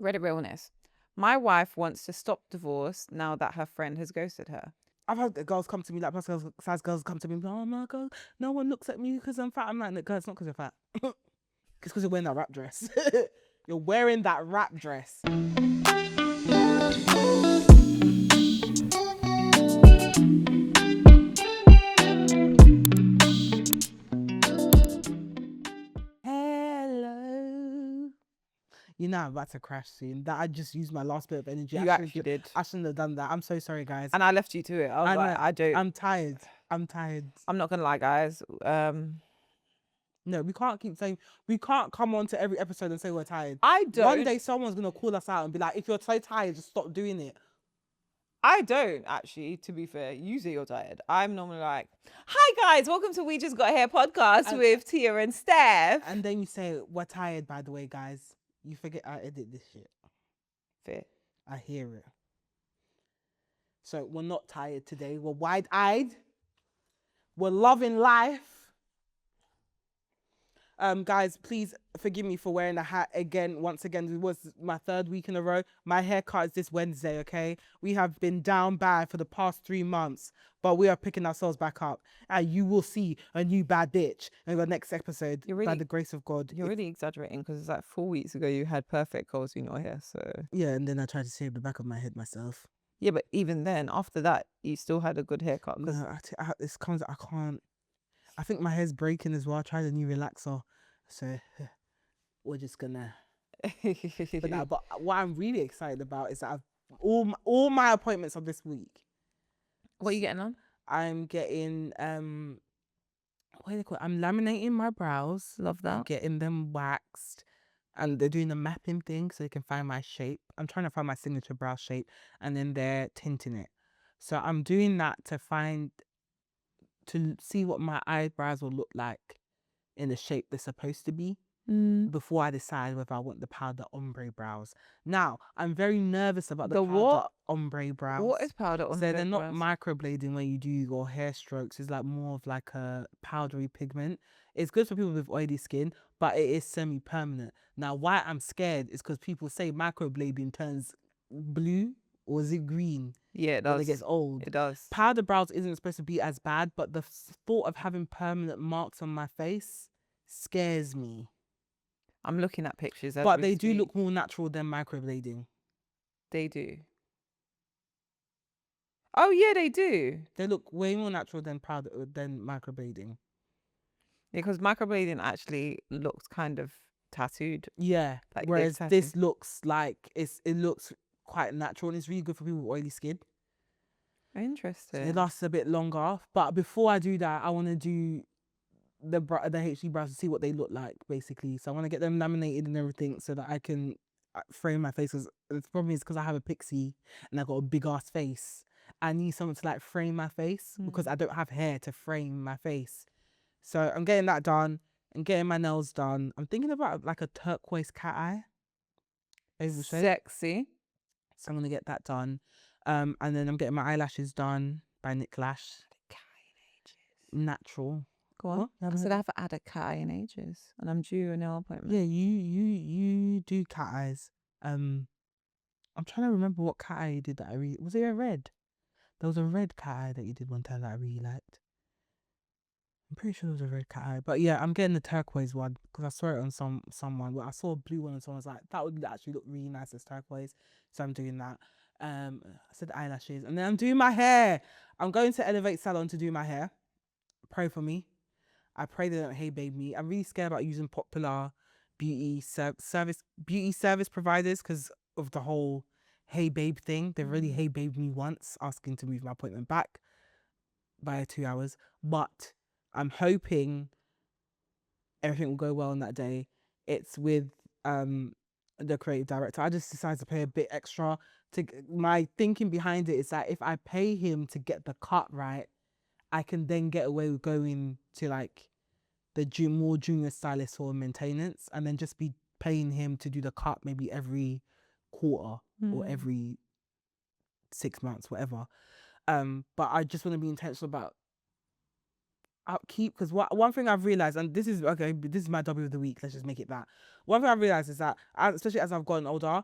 Reddit Realness. My wife wants to stop divorce now that her friend has ghosted her. I've had the girls come to me, like plus size girls come to me, oh my god, no one looks at me because I'm fat. I'm like, girl, it's not because you're fat. It's because you're wearing that wrap dress. You're wearing that wrap dress. Hello. You know I'm about to crash soon. That I just used my last bit of energy. You actually did. I shouldn't have done that. I'm so sorry, guys. And I left you to it. I was like, I don't. I'm tired. I'm not going to lie, guys. No, we can't keep saying, we can't come on to every episode and say we're tired. I don't. One day someone's going to call us out and be like, if you're so tired, just stop doing it. I don't actually, to be fair. You say you're tired. I'm normally like, hi guys, welcome to We Just Got Here podcast with Tia and Steph. And then you say, we're tired, by the way, guys. You forget I edit this shit. Fair. I hear it. So we're not tired today. We're wide-eyed. We're loving life. Guys, please forgive me for wearing a hat again. Once again, it was my 3rd week in a row. My haircut is this Wednesday, okay? We have been down bad for the past 3 months, but we are picking ourselves back up. And you will see a new bad bitch in the next episode by the grace of God. You're really exaggerating because it's like 4 weeks ago you had perfect curls in your hair, so... Yeah, and then I tried to shave the back of my head myself. Yeah, but even then, after that, you still had a good haircut. No, I can't. I think my hair's breaking as well. I tried a new relaxer, so we're just gonna. But what I'm really excited about is that all my appointments are this week. What are you getting on? I'm getting what do they call it? I'm laminating my brows. Love that. Getting them waxed, and they're doing the mapping thing so they can find my shape. I'm trying to find my signature brow shape, and then they're tinting it. So I'm doing that to see what my eyebrows will look like in the shape they're supposed to be before I decide whether I want the powder ombre brows. Now, I'm very nervous about the powder ombre brows. What is powder ombre brows? So they're not microblading when you do your hair strokes. It's like more of like a powdery pigment. It's good for people with oily skin, but it is semi-permanent. Now, why I'm scared is because people say microblading turns blue. Or is it green? Yeah, it does. When it gets old. It does. Powder brows isn't supposed to be as bad, but the thought of having permanent marks on my face scares me. I'm looking at pictures. But they do look more natural than microblading. They do. Oh yeah, they do. They look way more natural than microblading. Because microblading actually looks kind of tattooed. Yeah. Like whereas this looks like it looks quite natural, and it's really good for people with oily skin. Interesting. So it lasts a bit longer, but before I do that, I want to do the HD brows to see what they look like, basically. So I want to get them laminated and everything so that I can frame my face. Because the problem is because I have a pixie and I got a big ass face, I need someone to like frame my face because I don't have hair to frame my face. So I'm getting that done. I'm getting my nails done. I'm thinking about like a turquoise cat eye. Sexy. So I'm going to get that done. And then I'm getting my eyelashes done by Nick Lash. Cat eye in ages. Natural. Go on. I said I haven't had a cat eye in ages, and I'm due a nail appointment. Yeah, you do cat eyes. I'm trying to remember what cat eye you did that I really... Was it a red? There was a red cat eye that you did one time that I really liked. I'm pretty sure it was a red cat eye. But yeah, I'm getting the turquoise one because I saw it on someone. Well, I saw a blue one and someone was like, that would actually look really nice as turquoise. So I'm doing that. I said eyelashes. And then I'm doing my hair. I'm going to Elevate Salon to do my hair. Pray for me. I pray they don't hey babe me. I'm really scared about using popular beauty service providers because of the whole hey babe thing. They've really hey babe me once, asking to move my appointment back by 2 hours. But I'm hoping everything will go well on that day. It's with the creative director. I just decided to pay a bit extra. My thinking behind it is that if I pay him to get the cut right, I can then get away with going to like the more junior stylist for maintenance and then just be paying him to do the cut maybe every quarter or every 6 months, whatever. But I just want to be intentional about upkeep, because one thing I've realized, and this is my W of the week, let's just make it that. One thing I've realized is that, especially as I've gotten older,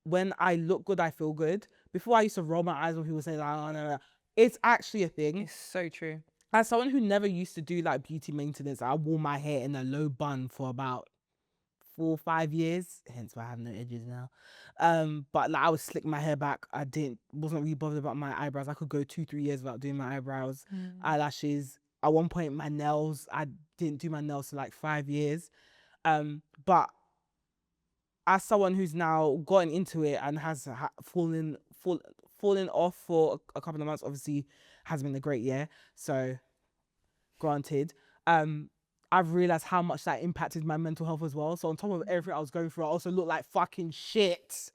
when I look good, I feel good. Before I used to roll my eyes when people say like, oh, no. It's actually a thing. It's so true. As someone who never used to do like beauty maintenance, I wore my hair in a low bun for about 4 or 5 years, hence why I have no edges now. But like I would slick my hair back. Wasn't really bothered about my eyebrows. I could go 2-3 years without doing my eyebrows, eyelashes. At one point, my nails, I didn't do my nails for like 5 years. But as someone who's now gotten into it and has fallen off for a couple of months, obviously has been a great year. So, granted, I've realized how much that impacted my mental health as well. So on top of everything I was going through, I also looked like fucking shit.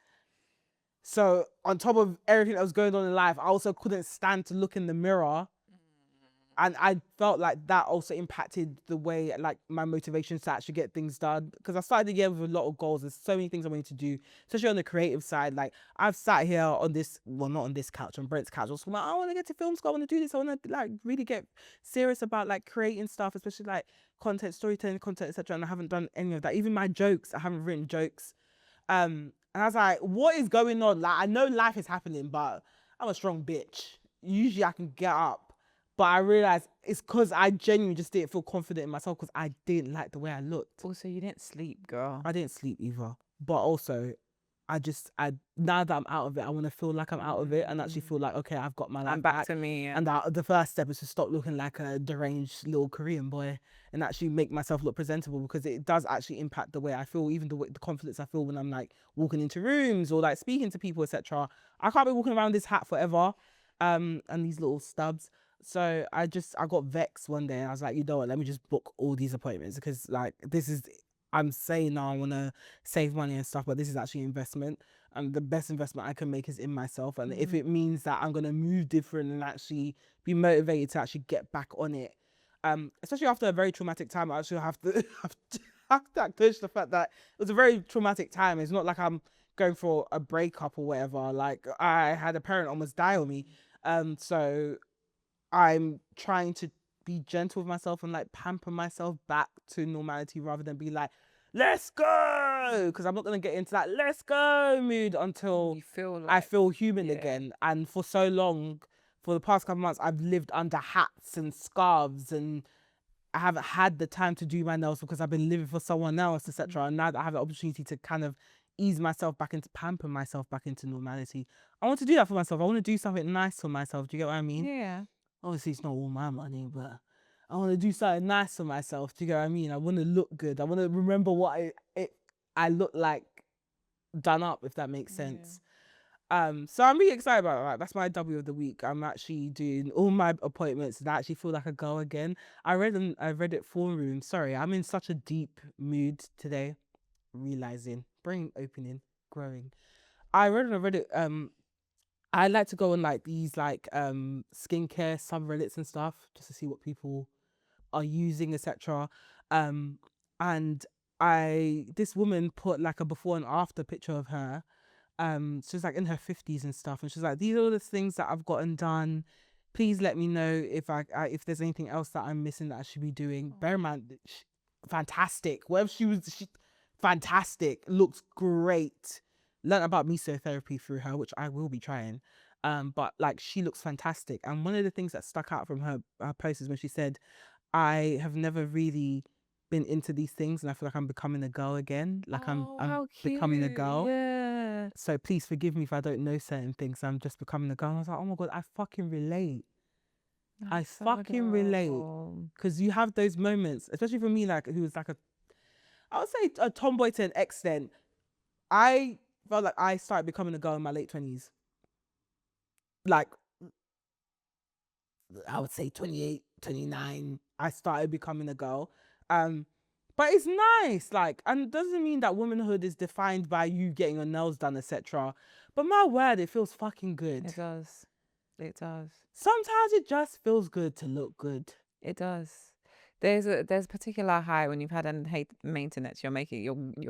So on top of everything that was going on in life, I also couldn't stand to look in the mirror. And I felt like that also impacted the way, like, my motivation to actually get things done. Because I started the year with a lot of goals. There's so many things I wanted to do, especially on the creative side. Like, I've sat here on this, well, not on this couch, on Brent's couch. I was like, I want to get to film school. I want to do this. I want to, like, really get serious about, like, creating stuff, especially, like, content, storytelling, content, etc. And I haven't done any of that. Even my jokes, I haven't written jokes. And I was like, what is going on? Like, I know life is happening, but I'm a strong bitch. Usually I can get up. But I realized it's because I genuinely just didn't feel confident in myself because I didn't like the way I looked. Also, you didn't sleep, girl. I didn't sleep either. But also, now that I'm out of it, I want to feel like I'm out of it and actually feel like, okay, I've got my life I'm back to me. And the first step is to stop looking like a deranged little Korean boy and actually make myself look presentable, because it does actually impact the way I feel, even the confidence I feel when I'm like walking into rooms or like speaking to people, etc. I can't be walking around this hat forever, and these little stubs. So I got vexed one day and I was like, you know what, let me just book all these appointments, because like I'm saying now I want to save money and stuff, but this is actually an investment, and the best investment I can make is in myself. And if it means that I'm going to move different and actually be motivated to actually get back on it, especially after a very traumatic time, I actually have to acknowledge the fact that it was a very traumatic time. It's not like I'm going for a breakup or whatever. Like, I had a parent almost die on me. So I'm trying to be gentle with myself and like pamper myself back to normality, rather than be like, let's go, because I'm not going to get into that let's go mood until I feel human again. And for so long, for the past couple of months, I've lived under hats and scarves, and I haven't had the time to do my nails because I've been living for someone else, etc. And now that I have the opportunity to kind of ease myself back into, pamper myself back into normality, I want to do that for myself. I want to do something nice for myself. Do you get what I mean? Yeah. Obviously, it's not all my money, but I want to do something nice for myself. Do you get what I mean? I want to look good. I want to remember what I look like done up, if that makes sense. So I'm really excited about that. That's my W of the week. I'm actually doing all my appointments and I actually feel like a girl again. I read it forum room. Sorry, I'm in such a deep mood today. Realizing, brain opening, growing. I read on Reddit, I like to go on like these like skincare subreddits and stuff just to see what people are using, etc. And this woman put like a before and after picture of her. She's like in her 50s and stuff, and she's like, these are all the things that I've gotten done. Please let me know if there's anything else that I'm missing that I should be doing. Bear in mind, fantastic. Whatever she fantastic. Looks great. Learned about mesotherapy through her, which I will be trying. But like, she looks fantastic. And one of the things that stuck out from her post is when she said, I have never really been into these things and I feel like I'm becoming a girl again. Like, I'm becoming a girl. Yeah. So please forgive me if I don't know certain things. I'm just becoming a girl. And I was like, oh my God, I fucking relate. I fucking relate. Because you have those moments, especially for me, like, who was like I would say a tomboy to an extent. I felt like I started becoming a girl in my late 20s. Like, I would say 28, 29, I started becoming a girl. But it's nice, like, and doesn't mean that womanhood is defined by you getting your nails done, etc. But my word, it feels fucking good. It does. It does. Sometimes it just feels good to look good. It does. There's a particular high when you've had an hate maintenance. You're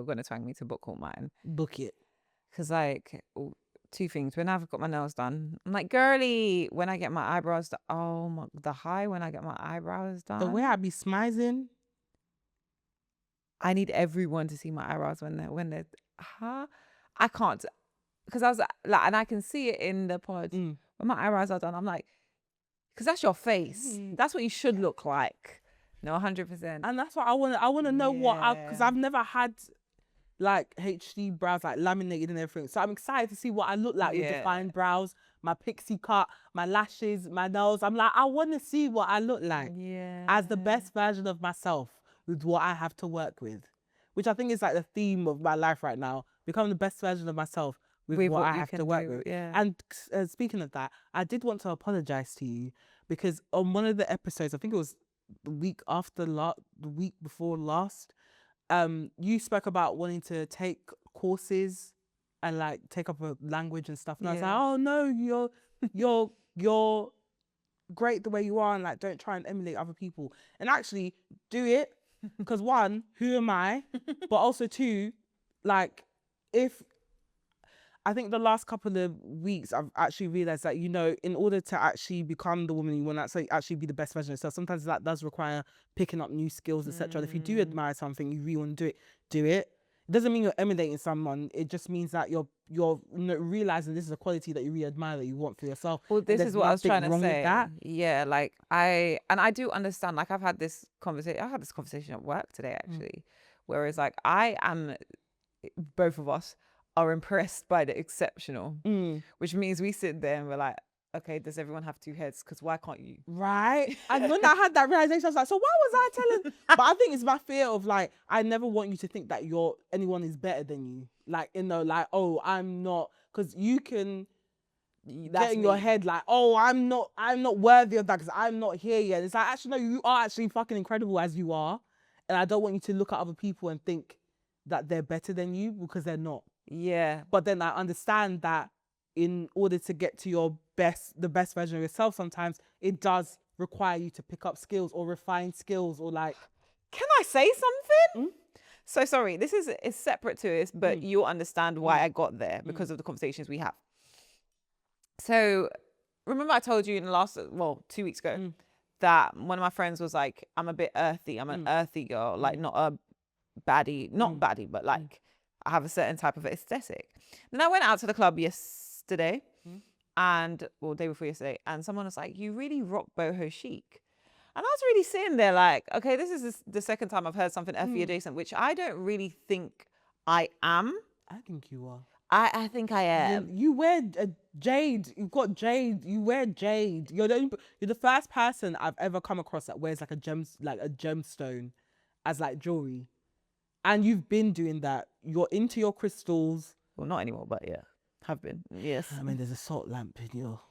gonna twang me to book all mine. Book it. Because like, two things. When I've got my nails done, I'm like, girly. When I get my eyebrows done, the high when I get my eyebrows done. The way I be smizing. I need everyone to see my eyebrows when they're I can't. because I was like, and I can see it in the pod when my eyebrows are done. I'm like, because that's your face. That's what you should look like. No, 100%. And that's what I want to know because I've never had like HD brows, like laminated and everything. So I'm excited to see what I look like with defined brows, my pixie cut, my lashes, my nails. I'm like, I want to see what I look like as the best version of myself with what I have to work with, which I think is like the theme of my life right now. Become the best version of myself with what I have to work with. And speaking of that, I did want to apologize to you because on one of the episodes, I think it was the week before last, you spoke about wanting to take courses and like take up a language and stuff. And I was like, oh no, you're great the way you are, and like don't try and emulate other people. And actually do it, because one, who am I? But also two, like I think the last couple of weeks, I've actually realized that, you know, in order to actually become the woman you want, to actually be the best version of yourself, sometimes that does require picking up new skills, etc. If you do admire something, you really want to do it. It doesn't mean you're emulating someone. It just means that you're realizing this is a quality that you really admire, that you want for yourself. Well, this is what I was trying to say. Yeah, like I do understand. Like I've had this conversation at work today, actually, whereas like both of us are impressed by the exceptional, which means we sit there and we're like, okay, does everyone have two heads? Because why can't you? Right. And when I had that realization, I was like, so why was I telling? But I think it's my fear of like, I never want you to think that anyone is better than you. Like, you know, like, oh, I'm not, because you can get in your head like, oh, I'm not worthy of that because I'm not here yet. It's like, actually, no, you are actually fucking incredible as you are. And I don't want you to look at other people and think that they're better than you, because they're not. Yeah. But then I understand that in order to get to the best version of yourself, sometimes it does require you to pick up skills or refine skills, or like. Can I say something? So sorry, this is separate to this, but you'll understand why I got there because of the conversations we have. So remember I told you in the last, 2 weeks ago, that one of my friends was like, I'm a bit earthy. I'm an earthy girl, like not a baddie, not baddie, but like I have a certain type of aesthetic. Then I went out to the club yesterday day before yesterday, and someone was like, you really rock boho chic. And I was really sitting there like, okay, this is the second time I've heard something earthy adjacent, which I don't really think I am. I think you are. I think I am. You wear jade. You've got jade. You wear jade. You're the first person I've ever come across that wears like a gemstone as like jewelry. And you've been doing that. You're into your crystals. Well, not anymore, but yeah, have been. Yes. I mean, there's a salt lamp in your.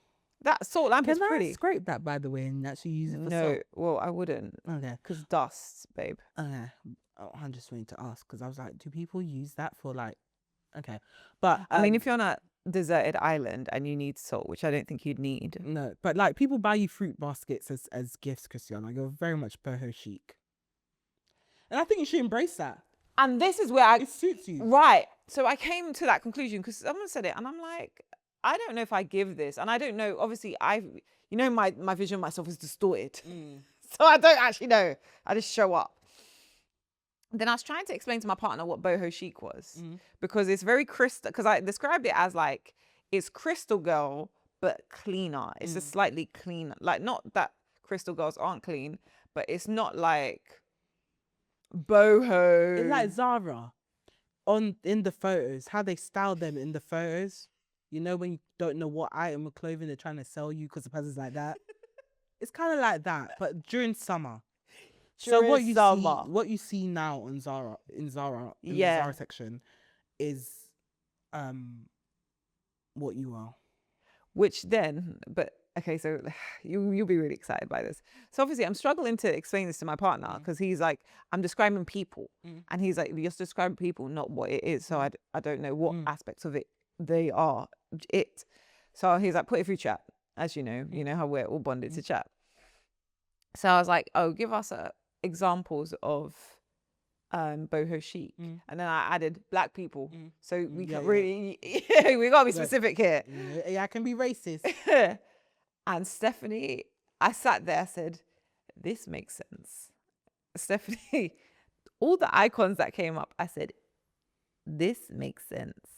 That salt lamp is pretty. Can I scrape that, by the way, and actually use it for No, salt? well, I wouldn't. Okay. Because dust, babe. Okay. I'm just waiting to ask, because I was like, do people use that for like. Okay. But. I mean, if you're on a deserted island and you need salt, which I don't think you'd need. No, but like people buy you fruit baskets as gifts, Christiana. You're very much boho chic. And I think you should embrace that. And this is where it suits you. Right. So I came to that conclusion because someone said it, and I'm like, I don't know if I give this. And I don't know, obviously, my vision of myself is distorted. So I don't actually know. I just show up. Then I was trying to explain to my partner what boho chic was, because it's very crystal, because I described it as like, it's crystal girl, but cleaner. It's a slightly cleaner, like not that crystal girls aren't clean, but it's not like boho. It's like Zara in the photos, how they style them in the photos. You know, when you don't know what item of clothing they're trying to sell you because the person's like that. It's kind of like that, but during summer. So what you see now on Zara in the Zara section is what you are. Which then, but okay, so you'll be really excited by this. So obviously I'm struggling to explain this to my partner, because he's like, I'm describing people, and he's like, you're just describing people, not what it is. So I don't know what aspects of it they are. So he's like, put it through chat, as you know how we're all bonded to chat. So I was like, oh, give us examples of boho chic, and then I added black people, so we can really we gotta be specific here. Yeah, I can be racist. And Stephanie, I sat there, I said, this makes sense. Stephanie, all the icons that came up, I said, this makes sense.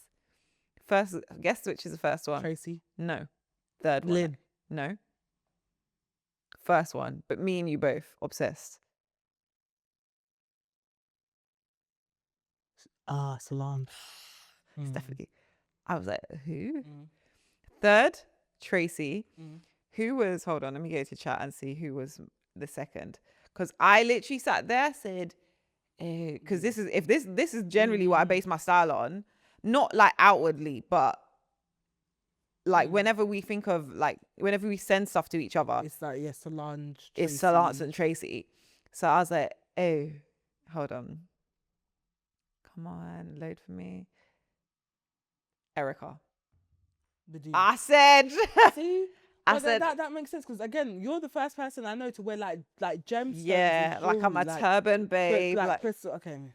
First, guess which is the first one. Tracy. No. Third one. Lynn. No. First one, but me and you both obsessed. Solange. It's definitely. I was like, who? Mm. Third, Tracy. Mm. Who was? Hold on, let me go to chat and see who was the second. Because I literally sat there, said, because this is generally what I base my style on, not like outwardly, but like whenever we think of like whenever we send stuff to each other, It's like Solange. it's Tracy. Solange and Tracy. So I was like, oh, hold on. Come on, load for me. Erica. I said, See, I said that makes sense because again, you're the first person I know to wear like gemstones. yeah, and like I'm a jewelry, turban babe. like Like, crystal. Okay,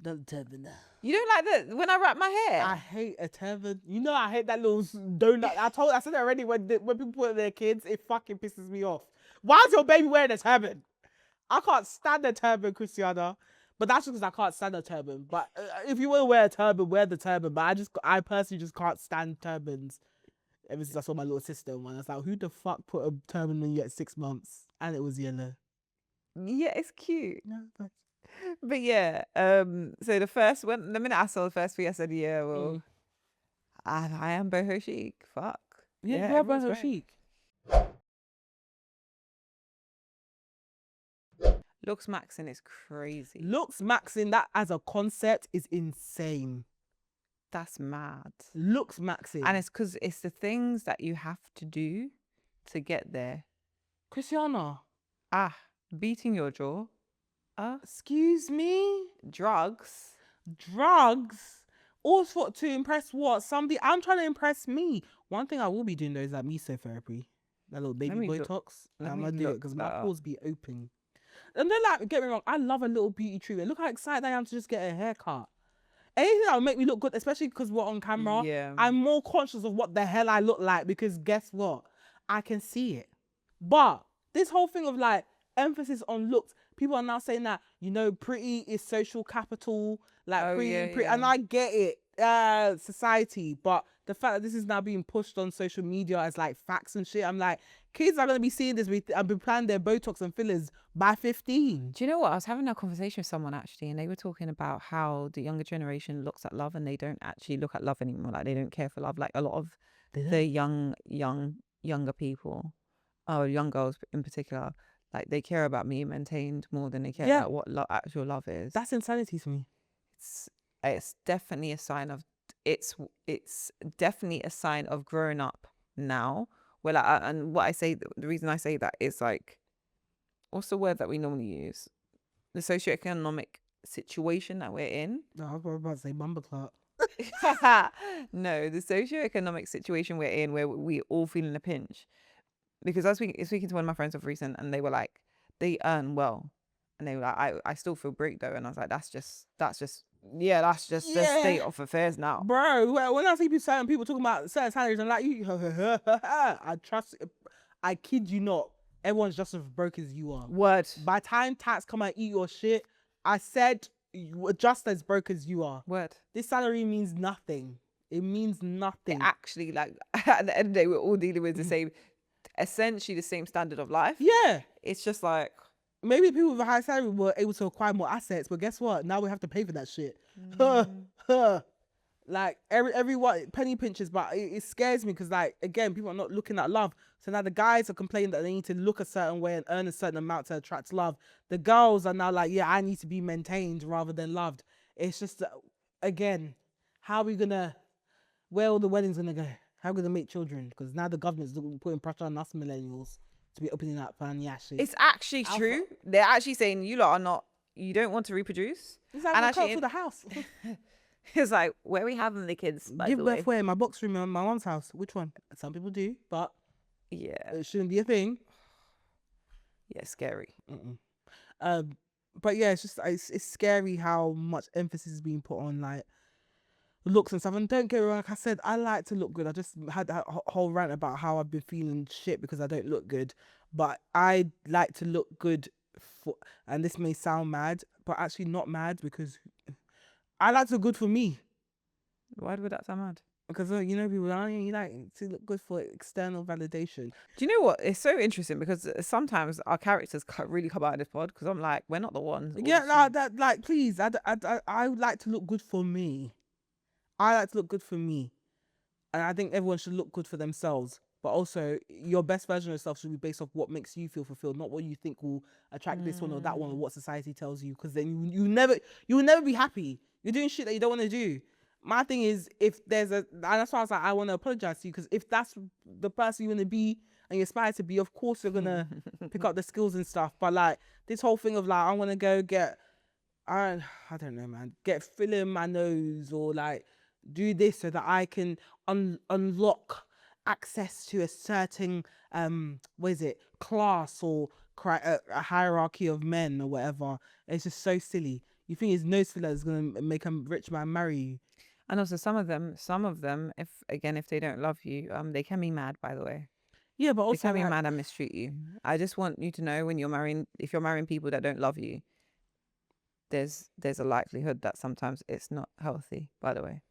the turban now. you don't like that when I wrap my hair? I hate a turban. You know, I hate that little donut. I said it already when people put their kids, it fucking pisses me off. Why is your baby wearing a turban? I can't stand a turban, Christiana. But that's just because I can't stand a turban. But if you want to wear a turban, wear the turban. But I personally just can't stand turbans. Ever since I saw my little sister one, I was like, who the fuck put a turban on you at 6 months? And it was yellow. Yeah, it's cute. No, thanks. But yeah, so the first one, the minute I saw the first three, I said, yeah, well, I am boho chic. Fuck. Yeah, everyone's boho great. chic. Looksmaxxing is crazy. Looksmaxxing, that as a concept is insane. That's mad. Looksmaxxing. And it's because it's the things that you have to do to get there. Christiana. Beating your jaw. Excuse me? Drugs. All for to impress what? Somebody. I'm trying to impress me. One thing I will be doing though is that mesotherapy. That little baby Botox. I'm going to do it because my pores be open. And then like, get me wrong, I love a little beauty treatment. Look how excited I am to just get a haircut. Anything that will make me look good, especially because we're on camera. Yeah. I'm more conscious of what the hell I look like because guess what? I can see it. But this whole thing of like emphasis on looks, people are now saying that, you know, pretty is social capital. Like pretty, and I get it, society. But the fact that this is now being pushed on social media as like facts and shit, I'm like, kids are going to be seeing this and be planning their Botox and fillers by 15. Do you know what? I was having a conversation with someone actually, and they were talking about how the younger generation looks at love and they don't actually look at love anymore. Like they don't care for love. Like a lot of the younger people, young girls in particular, like they care about being maintained more than they care about what actual love is. That's insanity to me. It's definitely a sign of it's definitely a sign of growing up now. Well, like, and what I say, the reason I say that is like, what's the word that we normally use? The socioeconomic situation that we're in. No, I was about to say bumbleclot. No, the socioeconomic situation we're in, where we all feeling a pinch. Because I was speaking to one of my friends of recent, and they were like, they earn well, and they were like, I still feel broke though, and I was like, that's just the state of affairs now, bro. When I see certain people talking about certain salaries, I'm like, I kid you not, everyone's just as broke as you are. Word. By the time tax come and eat your shit, I said you are just as broke as you are. Word. This salary means nothing. It means nothing. It actually, like, at the end of the day, we're all dealing with the same, essentially the same standard of life. Yeah. It's just like, maybe people with a high salary were able to acquire more assets, but guess what? Now we have to pay for that shit. Like everyone penny pinches, but it scares me because, like, again, people are not looking at love. So now the guys are complaining that they need to look a certain way and earn a certain amount to attract love. The girls are now like, yeah, I need to be maintained rather than loved. It's just, again, how are we gonna, where all the weddings gonna go? How are we gonna make children? Because now the government's putting pressure on us millennials to be opening up financially. It's actually true. They're actually saying you lot are not, you don't want to reproduce. It's like, and actually, for the house. It's like, where are we having the kids? Give birth where? In my box room in my mom's house. Which one? Some people do, but yeah, it shouldn't be a thing. Yeah, scary. But yeah, it's just it's scary how much emphasis is being put on like looks and stuff. And don't get me wrong, like I said, I like to look good. I just had that whole rant about how I've been feeling shit because I don't look good. But I like to look good and this may sound mad, but actually not mad because I like to look good for me. Why would that sound mad? Because you know, people you like to look good for external validation. Do you know what? It's so interesting because sometimes our characters really come out of this pod because I'm like, we're not the ones. Yeah, no, that like, please, I would like to look good for me. I like to look good for me, and I think everyone should look good for themselves. But also, your best version of yourself should be based off what makes you feel fulfilled, not what you think will attract this one or that one, or what society tells you. Because then you will never be happy. You're doing shit that you don't want to do. My thing is, if there's and that's why I was like, I want to apologize to you, because if that's the person you want to be and you aspire to be, of course you're gonna pick up the skills and stuff. But like this whole thing of like, I want to go get, I don't know, man, get fill in my nose, or like do this so that I can unlock access to a certain class or a hierarchy of men or whatever. It's just so silly. You think his nose filler is gonna make a rich man marry you? And also some of them, if they don't love you, they can be mad, by the way. Yeah, but also they can be mad and mistreat you. I just want you to know, when if you're marrying people that don't love you, there's a likelihood that sometimes it's not healthy, by the way.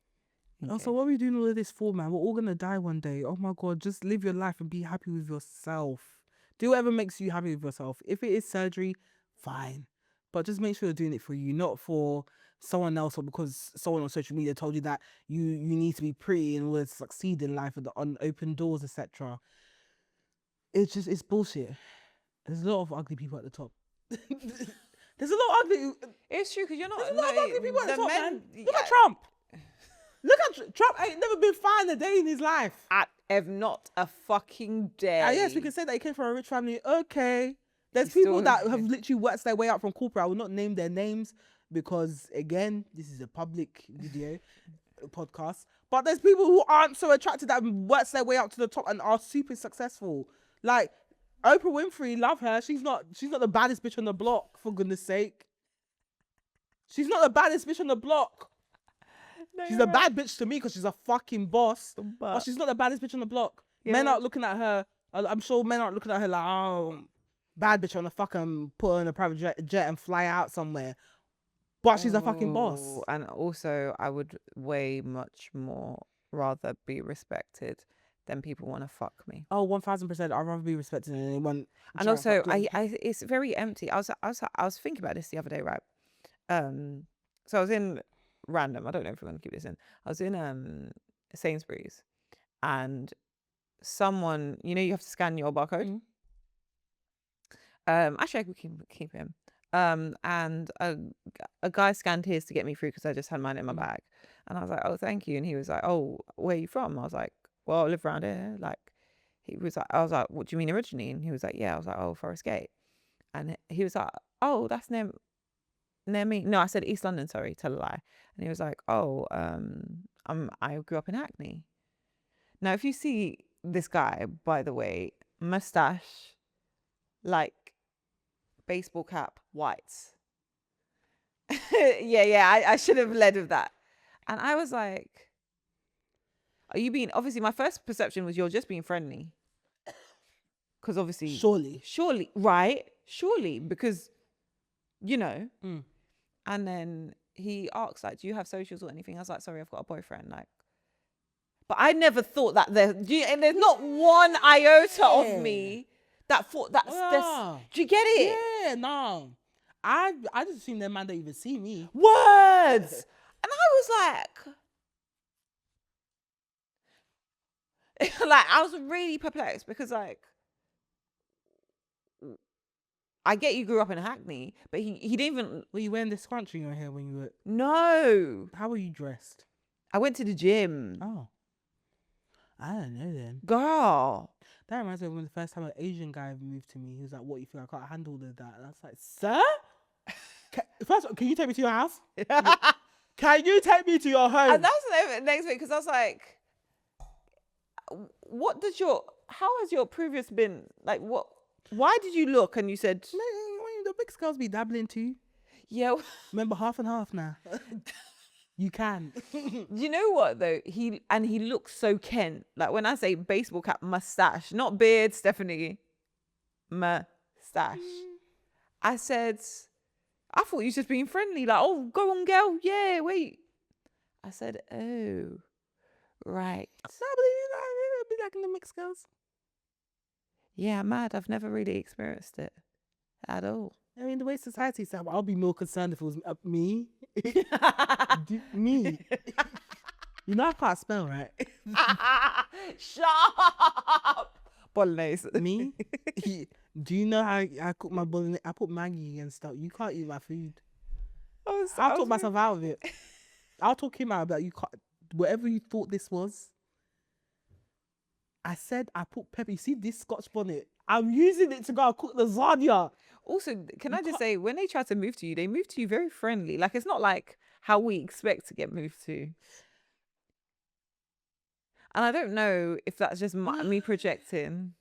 Also, what are we doing all of this for, man? We're all gonna die one day. Oh my God, just live your life and be happy with yourself. Do whatever makes you happy with yourself. If it is surgery, fine. But just make sure you're doing it for you, not for someone else, or because someone on social media told you that you need to be pretty in order to succeed in life with on open doors, etc. It's bullshit. There's a lot of ugly people at the top. There's a lot of ugly. It's true, because you're not. There's a lot of ugly people at the top, man. Look Yeah. at Trump. Look at Trump. Ain't never been fine a day in his life. Not a fucking day. Yes, we can say that he came from a rich family. Okay. There's people that have literally worked their way out from corporate. I will not name their names because, again, this is a public video podcast. But there's people who aren't so attractive that works their way out to the top and are super successful. Like Oprah Winfrey, love her. She's not the baddest bitch on the block, for goodness sake. She's not the baddest bitch on the block. No, she's a bad bitch to me because she's a fucking boss. But she's not the baddest bitch on the block. Yeah. Men aren't looking at her. I'm sure men aren't looking at her like, oh, bad bitch on the fucking put her in a private jet and fly out somewhere. But she's a fucking boss. And also, I would way much more rather be respected than people want to fuck me. Oh, 1000%. I'd rather be respected than anyone. And also, it's very empty. I was thinking about this the other day, right? So I was in random. I don't know if we're going to keep this in. I was in Sainsbury's, and someone, you have to scan your barcode. Actually, I could keep him. And a guy scanned his to get me through because I just had mine in my bag, and I was like, oh, thank you. And he was like, oh, where are you from? I was like, well, I live around here. Like, I was like, what do you mean originally? And he was like, yeah. I was like, oh, Forest Gate. And he was like, oh, that's near me. No, I said East London, sorry, tell a lie. And he was like, oh, I grew up in Hackney. Now, if you see this guy, by the way, mustache, like baseball cap, whites. yeah, I should have led with that. And I was like, are you being, obviously my first perception was you're just being friendly. Because obviously. Surely, right? Surely, because, And then he asked, like, do you have socials or anything? I was like, sorry, I've got a boyfriend. Like, but I never thought that and there's not one iota of me that thought that's do you get it? Yeah, no. I just assumed that man don't even see me. Words. And I was like, I was really perplexed because, like, I get you grew up in Hackney, but he didn't even. Were you wearing the scrunchie in your hair when you were? No. How were you dressed? I went to the gym. Oh. I don't know then. Girl. That reminds me of when the first time an Asian guy moved to me. He was like, what, you think I can't handle all of that? And I was like, sir? First, can you take me to your house? Can you take me to your home? And that's the next thing, because I was like, how has your previous been? Like, what? Why did you look and you said... The mixed girls be dabbling too. Yeah. Remember, half and half now. You can. You know what, though? He looks so Kent. Like, when I say baseball cap, mustache, not beard, Stephanie. Mustache. I said, I thought you were just being friendly. Like, oh, go on, girl. Yeah, wait. I said, oh, right. No, but you be liking the mixed girls. Yeah, mad. I've never really experienced it at all. I mean, the way society is, I'll be more concerned if it was me. Me. You know I can't spell, right? Shut up. Bolognese. Me? Do you know how I cook my bolognese? I put Maggie and stuff. You can't eat my food. I'll talk myself out of it. I'll talk him out about you can't. Whatever you thought this was. I said I put pepper. You see this Scotch bonnet? I'm using it to go and cook lasagna. Also, can I just say, when they try to move to you, they move to you very friendly. Like, it's not like how we expect to get moved to. And I don't know if that's just me projecting.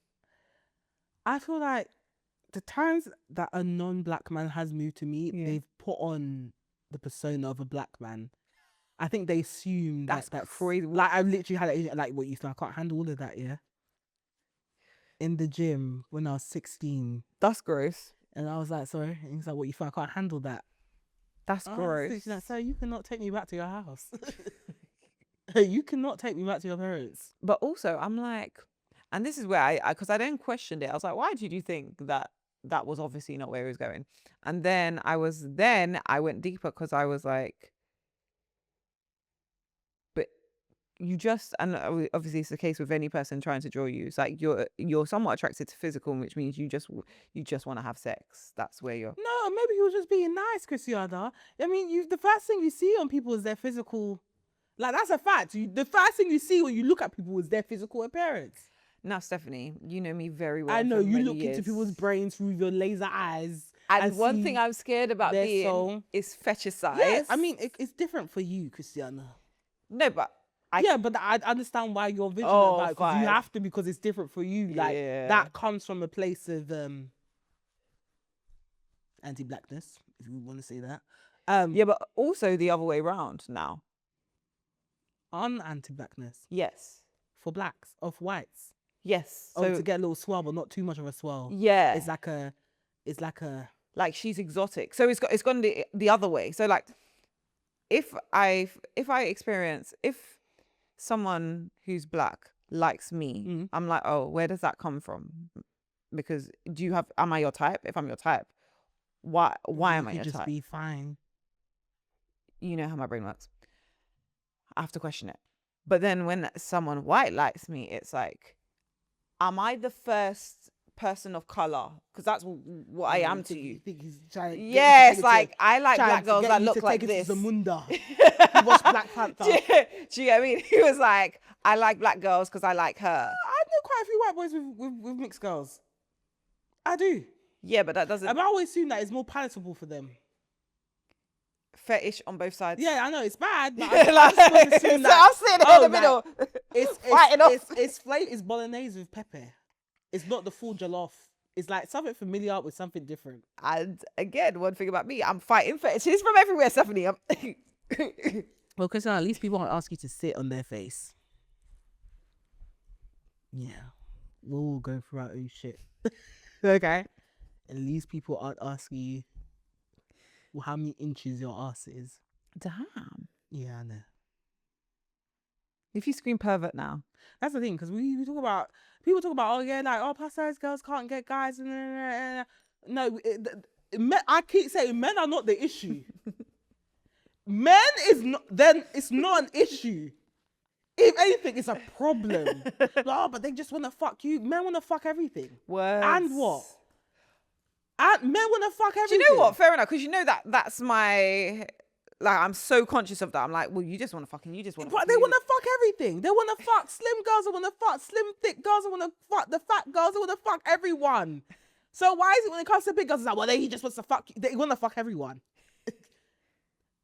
I feel like the times that a non-black man has moved to me, they've put on the persona of a black man. I think they assume that's crazy. Like, I literally had it, like, what you think? I can't handle all of that, yeah? In the gym when I was 16. That's gross. And I was like, sorry. And he's like, what you think? I can't handle that. That's gross. Like, so you cannot take me back to your house. You cannot take me back to your parents. But also, I'm like, and this is where because I then questioned it. I was like, why did you think that was obviously not where he was going? And then I went deeper because I was like, but you just, and obviously it's the case with any person trying to draw you. It's like you're somewhat attracted to physical, which means you just want to have sex. That's where you're. No, maybe he was just being nice, Christiana. I mean, the first thing you see on people is their physical. Like, that's a fact. The first thing you see when you look at people is their physical appearance. Now, Stephanie, you know me very well. I know you look into people's brains through your laser eyes. And one thing I'm scared about being is fetishize. Yeah, I mean, it's different for you, Christiana. No, but but I understand why you're vigilant about it, because you have to, because it's different for you. Like, that comes from a place of anti-blackness, if you want to say that. Yeah, but also the other way around now. On anti-blackness. Yes. For blacks, of whites. Yes. So to get a little swell, but not too much of a swell. Yeah. It's like a. Like, she's exotic. So it's gone the other way. So, like, if someone who's black likes me, I'm like, oh, where does that come from? Because am I your type? If I'm your type, why am I your type? Just be fine. You know how my brain works. I have to question it. But then when someone white likes me, it's like, am I the first person of color? Because that's what I am to you. Yes, like, I like black girls that look like this. Zamunda. He watched Black Panther. Do you get what I mean? He was like, I like black girls because I like her. I know quite a few white boys with mixed girls. I do. Yeah, but that doesn't. I always assume that it's more palatable for them. Fetish on both sides. Yeah, I know it's bad. But I'm sitting in the middle. It's bolognese with pepper. It's not the full jollof. It's like something familiar with something different. And again, one thing about me, I'm fighting fetishes from everywhere, Stephanie. Well, Christian, at least people won't ask you to sit on their face. Yeah, we'll all go through our own shit. Okay. At least people aren't asking you how many inches your ass is. Damn. Yeah, I know. If you scream pervert now. That's the thing, because people talk about, oh yeah, like, oh, plus size girls can't get guys. No, I keep saying men are not the issue. Men is not, then it's not an issue. If anything, it's a problem. Oh, but they just want to fuck you. Men want to fuck everything. Words. And what? And men want to fuck everything. Do you know what? Fair enough, because you know that's my, like, I'm so conscious of that. I'm like, well, you just want to fucking, you just want to fuck. They want to fuck everything. They want to fuck slim girls. They want to fuck slim, thick girls. They want to fuck the fat girls. They want to fuck everyone. So why is it when it comes to big girls, it's like, well, he just wants to fuck you. They want to fuck everyone.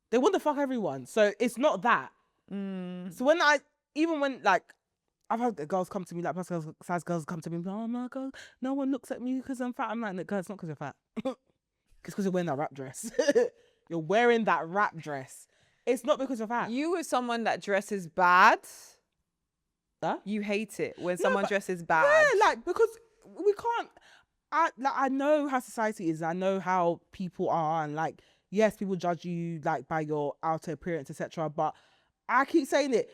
They want to fuck everyone. So it's not that. So when I've had girls come to me, like, plus size girls come to me, oh my God, no one looks at me because I'm fat. I'm like, no, girl, it's not because you're fat. It's because you're wearing that wrap dress. You're wearing that wrap dress. It's not because you're fat. You are someone that dresses bad. Huh? You hate it when someone dresses bad. Yeah, like, because we can't. I know how society is. I know how people are, and like, yes, people judge you like by your outer appearance, etc. But I keep saying it.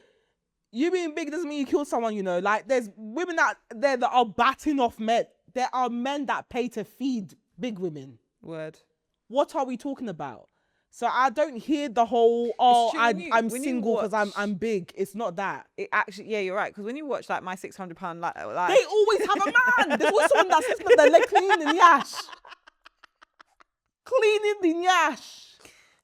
You being big doesn't mean you kill someone, you know. Like, there's women out there that are batting off men. There are men that pay to feed big women. Word. What are we talking about? So I don't hear the whole, I'm single because I'm big. It's not that. It actually, yeah, you're right. Because when you watch like my £600 like they always have a man. There's always someone that's sleeping with their leg cleaning the yash. Cleaning the yash.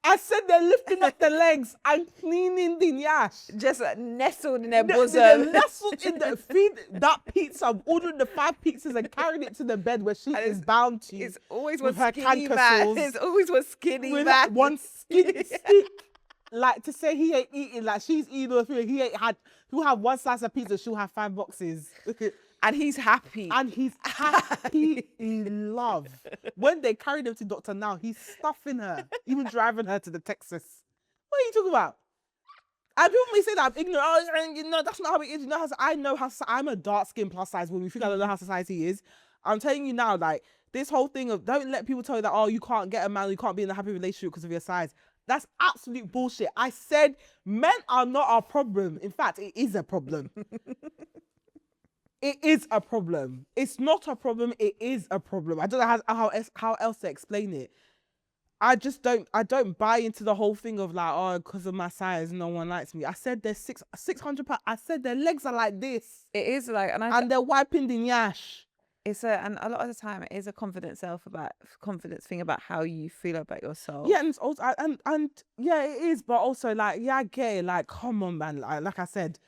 I said they're lifting up their legs and cleaning the yash. Just nestled in their bosom. They're nestled in the feed that pizza, ordering the 5 pizzas and carrying it to the bed where she is bound to. It's always with one her skinny canker man. sores. It's always one skinny with man. One skinny stick. Like, to say he ain't eating, like she's eating all the food. He'll have 1 slice of pizza, she'll have 5 boxes. And he's happy. And he's happy in love. When they carried him to Dr. Now, he's stuffing her, even driving her to the Texas. What are you talking about? And people may say that I'm ignorant. Oh, you know, that's not how it is. You know, I know how, I'm a dark skin plus size woman. You think I don't know how society is? I'm telling you now, like, this whole thing of don't let people tell you that, oh, you can't get a man, you can't be in a happy relationship because of your size. That's absolute bullshit. I said men are not our problem. In fact, it is a problem. It is a problem. It's not a problem. It is a problem. I don't know how else to explain it. I don't buy into the whole thing of like, oh, because of my size, no one likes me. I said they're 600 pounds. I said their legs are like this. It is like, and they're wiping the yash. And a lot of the time it is a confidence thing about how you feel about yourself. Yeah, and it's also, and yeah, it is, but also like, yeah, I get it. Like, come on, man. Like I said,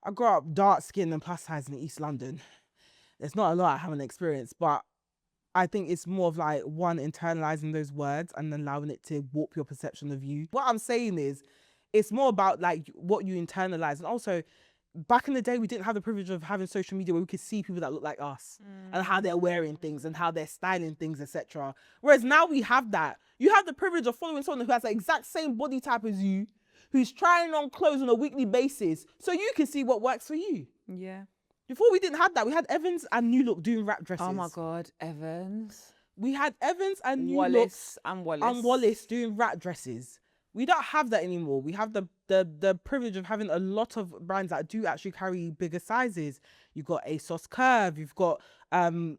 I grew up dark skinned and plus size in East London. There's not a lot I haven't experienced, but I think it's more of like, one, internalizing those words and allowing it to warp your perception of you. What I'm saying is, it's more about like what you internalize. And also, back in the day, we didn't have the privilege of having social media where we could see people that look like us and how they're wearing things and how they're styling things, etc. Whereas now we have that. You have the privilege of following someone who has the exact same body type as you, who's trying on clothes on a weekly basis, so you can see what works for you. Yeah. Before we didn't have that. We had Evans and New Look doing wrap dresses. Oh my God, Evans. We had Evans and New Wallace Look and Wallace. and Wallace doing wrap dresses. We don't have that anymore. We have the privilege of having a lot of brands that do actually carry bigger sizes. You've got ASOS Curve. You've got even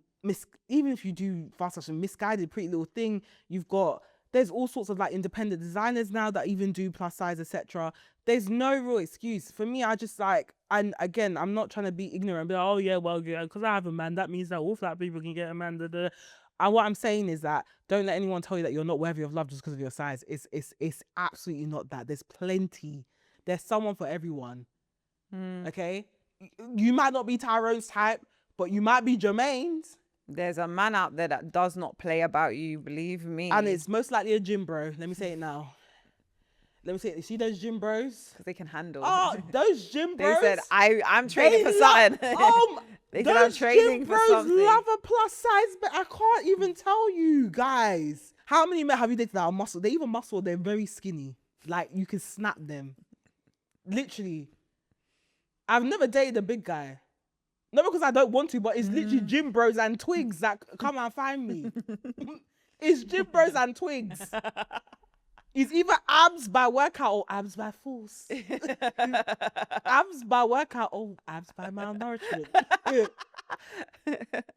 if you do fast fashion, Misguided, Pretty Little Thing. There's all sorts of like independent designers now that even do plus size, etc. There's no real excuse. For me, I just like, and again, I'm not trying to be ignorant, but oh yeah, well, yeah, because I have a man, that means that all flat people can get a man. And what I'm saying is that don't let anyone tell you that you're not worthy of love just because of your size. It's absolutely not that. There's plenty. There's someone for everyone. Okay? You might not be Tyrone's type, but you might be Jermaine's. There's a man out there that does not play about you, believe me. And it's most likely a gym bro. Let me say it now. Let me say it. You see those gym bros? Because they can handle. Oh, those gym bros. They said, I'm training for something. They said, I'm training for something. Those love a plus size, but I can't even tell you guys. How many men have you dated that are muscle? They even muscle, they're very skinny. Like, you can snap them. Literally. I've never dated a big guy. Not because I don't want to, but it's literally gym bros and twigs that come and find me. It's gym bros and twigs. It's either abs by workout or abs by force. Abs by workout or abs by malnourishment.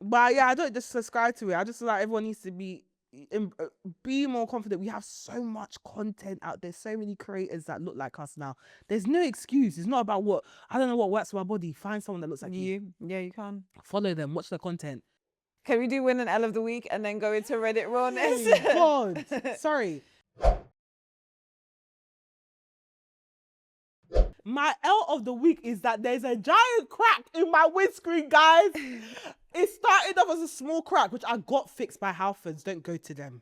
But yeah, I don't just subscribe to it. I just feel like everyone needs to be more confident. We have so much content out there, so many creators that look like us now. There's no excuse. It's not about I don't know what works for my body. Find someone that looks like you. Yeah, you can. Follow them, watch their content. Can we do win an L of the week and then go into Reddit Realness? Oh God, sorry. My L of the week is that there's a giant crack in my windscreen, guys. It started off as a small crack, which I got fixed by Halfords. Don't go to them.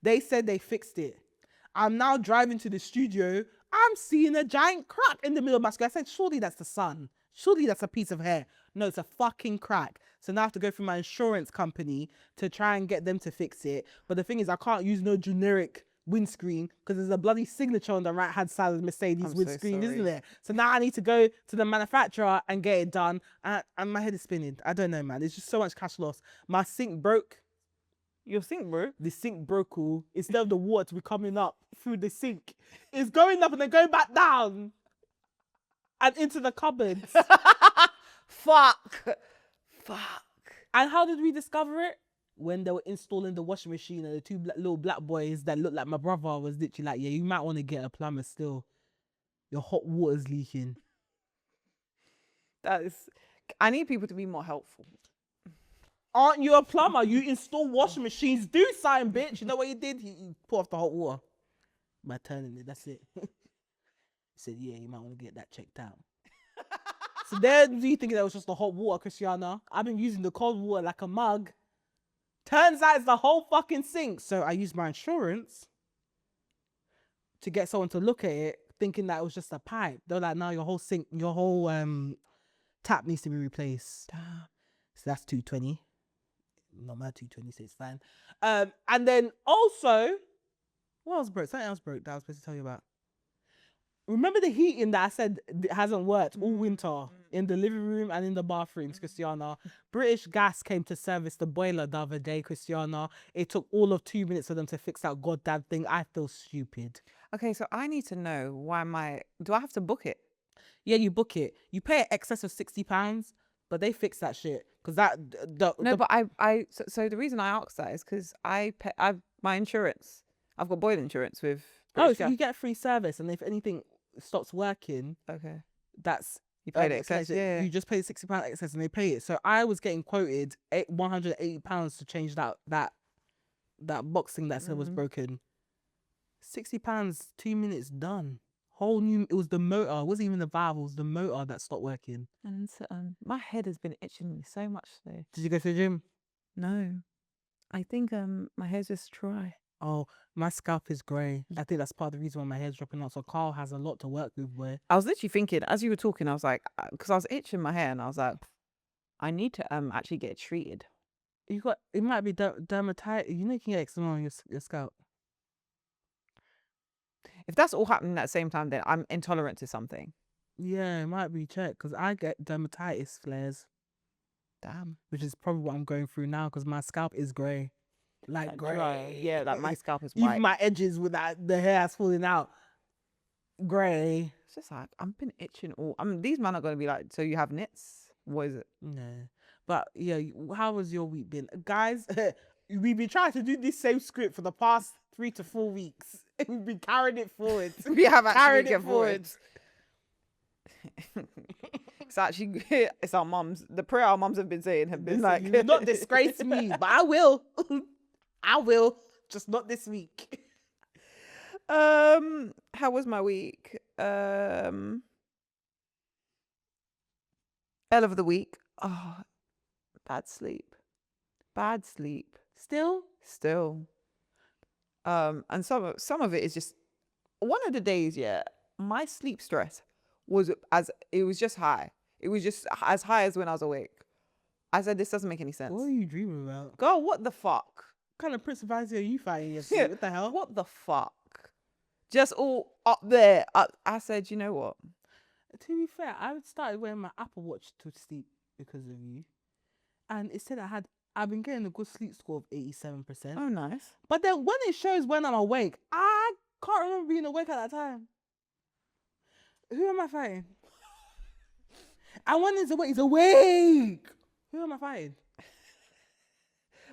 They said they fixed it. I'm now driving to the studio. I'm seeing a giant crack in the middle of my screen. I said, surely that's the sun. Surely that's a piece of hair. No, it's a fucking crack. So now I have to go through my insurance company to try and get them to fix it. But the thing is, I can't use no generic windscreen because there's a bloody signature on the right hand side of the Mercedes windscreen, isn't there? So now I need to go to the manufacturer and get it done, and my head is spinning. I don't know, man. There's just so much cash loss. My sink broke. Your sink broke? The sink broke. Instead of the water to be coming up through the sink, it's going up and then going back down. and into the cupboards. Fuck. And how did we discover it? When they were installing the washing machine, and the two little black boys that looked like my brother was literally like, yeah, you might want to get a plumber still. Your hot water's leaking. I need people to be more helpful. Aren't you a plumber? You install washing machines. Do something, bitch. You know what he did? He put off the hot water by turning it. That's it. He said, yeah, you might want to get that checked out. So then you thinking that was just the hot water, Christiana. I've been using the cold water like a mug. Turns out it's the whole fucking sink. So I used my insurance to get someone to look at it, thinking that it was just a pipe. They're like, no, your whole sink, your whole tap needs to be replaced. Damn. So that's $220. Not my $220, so it's fine. And then also, what else broke? Something else broke that I was supposed to tell you about. Remember the heating that I said hasn't worked all winter in the living room and in the bathrooms, Christiana? British Gas came to service the boiler the other day, Christiana. It took all of 2 minutes for them to fix that goddamn thing. I feel stupid. Okay, so I need to know why do I have to book it? Yeah, you book it. You pay an excess of £60, but they fix that shit. Because that... So the reason I asked that is because I've my insurance. I've got boiler insurance with... Oh, so you get free service, and if anything stops working, okay, that's you pay the excess. Yeah, you just pay £60 excess, and they pay it. So I was getting quoted £180 to change that box thing that said was broken. £60, 2 minutes done. Whole new. It was the motor. It wasn't even the valve. It was the motor that stopped working. And my head has been itching me so much today. Did you go to the gym? No, I think my hair's just dry. Oh, my scalp is grey. I think that's part of the reason why my hair's dropping out. So Carl has a lot to work with. Where I was literally thinking as you were talking, I was like, because I was itching my hair, and I was like, I need to actually get it treated. It might be dermatitis. You know, you can get eczema on your scalp. If that's all happening at the same time, then I'm intolerant to something. Yeah, it might be checked because I get dermatitis flares. Damn. Which is probably what I'm going through now because my scalp is grey. Like grey. Dry. Yeah, like my scalp is white. Even my edges with the hair is falling out. Grey. It's just like, I've been itching all... these men are going to be like, so you have nits? What is it? Yeah. But yeah, how has your week been? Guys, we've been trying to do this same script for the past 3 to 4 weeks. We've been carrying it forward. We have actually carried it forward. It's actually, it's our mums. The prayer our mums have been saying have been like... You will not disgrace me, but I will. I will. Just not this week. How was my week? L of the week. Oh, bad sleep. Still. And some of it is just one of the days. Yeah, my sleep stress was just high. It was just as high as when I was awake. I said, this doesn't make any sense. What are you dreaming about? Girl, what the fuck? What kind of principality are you fighting yesterday? What the hell? What the fuck? Just all up there. I said, you know what? To be fair, I started wearing my Apple Watch to sleep because of you. And it said I've been getting a good sleep score of 87%. Oh, nice. But then when it shows when I'm awake, I can't remember being awake at that time. Who am I fighting? And when he's awake. Who am I fighting?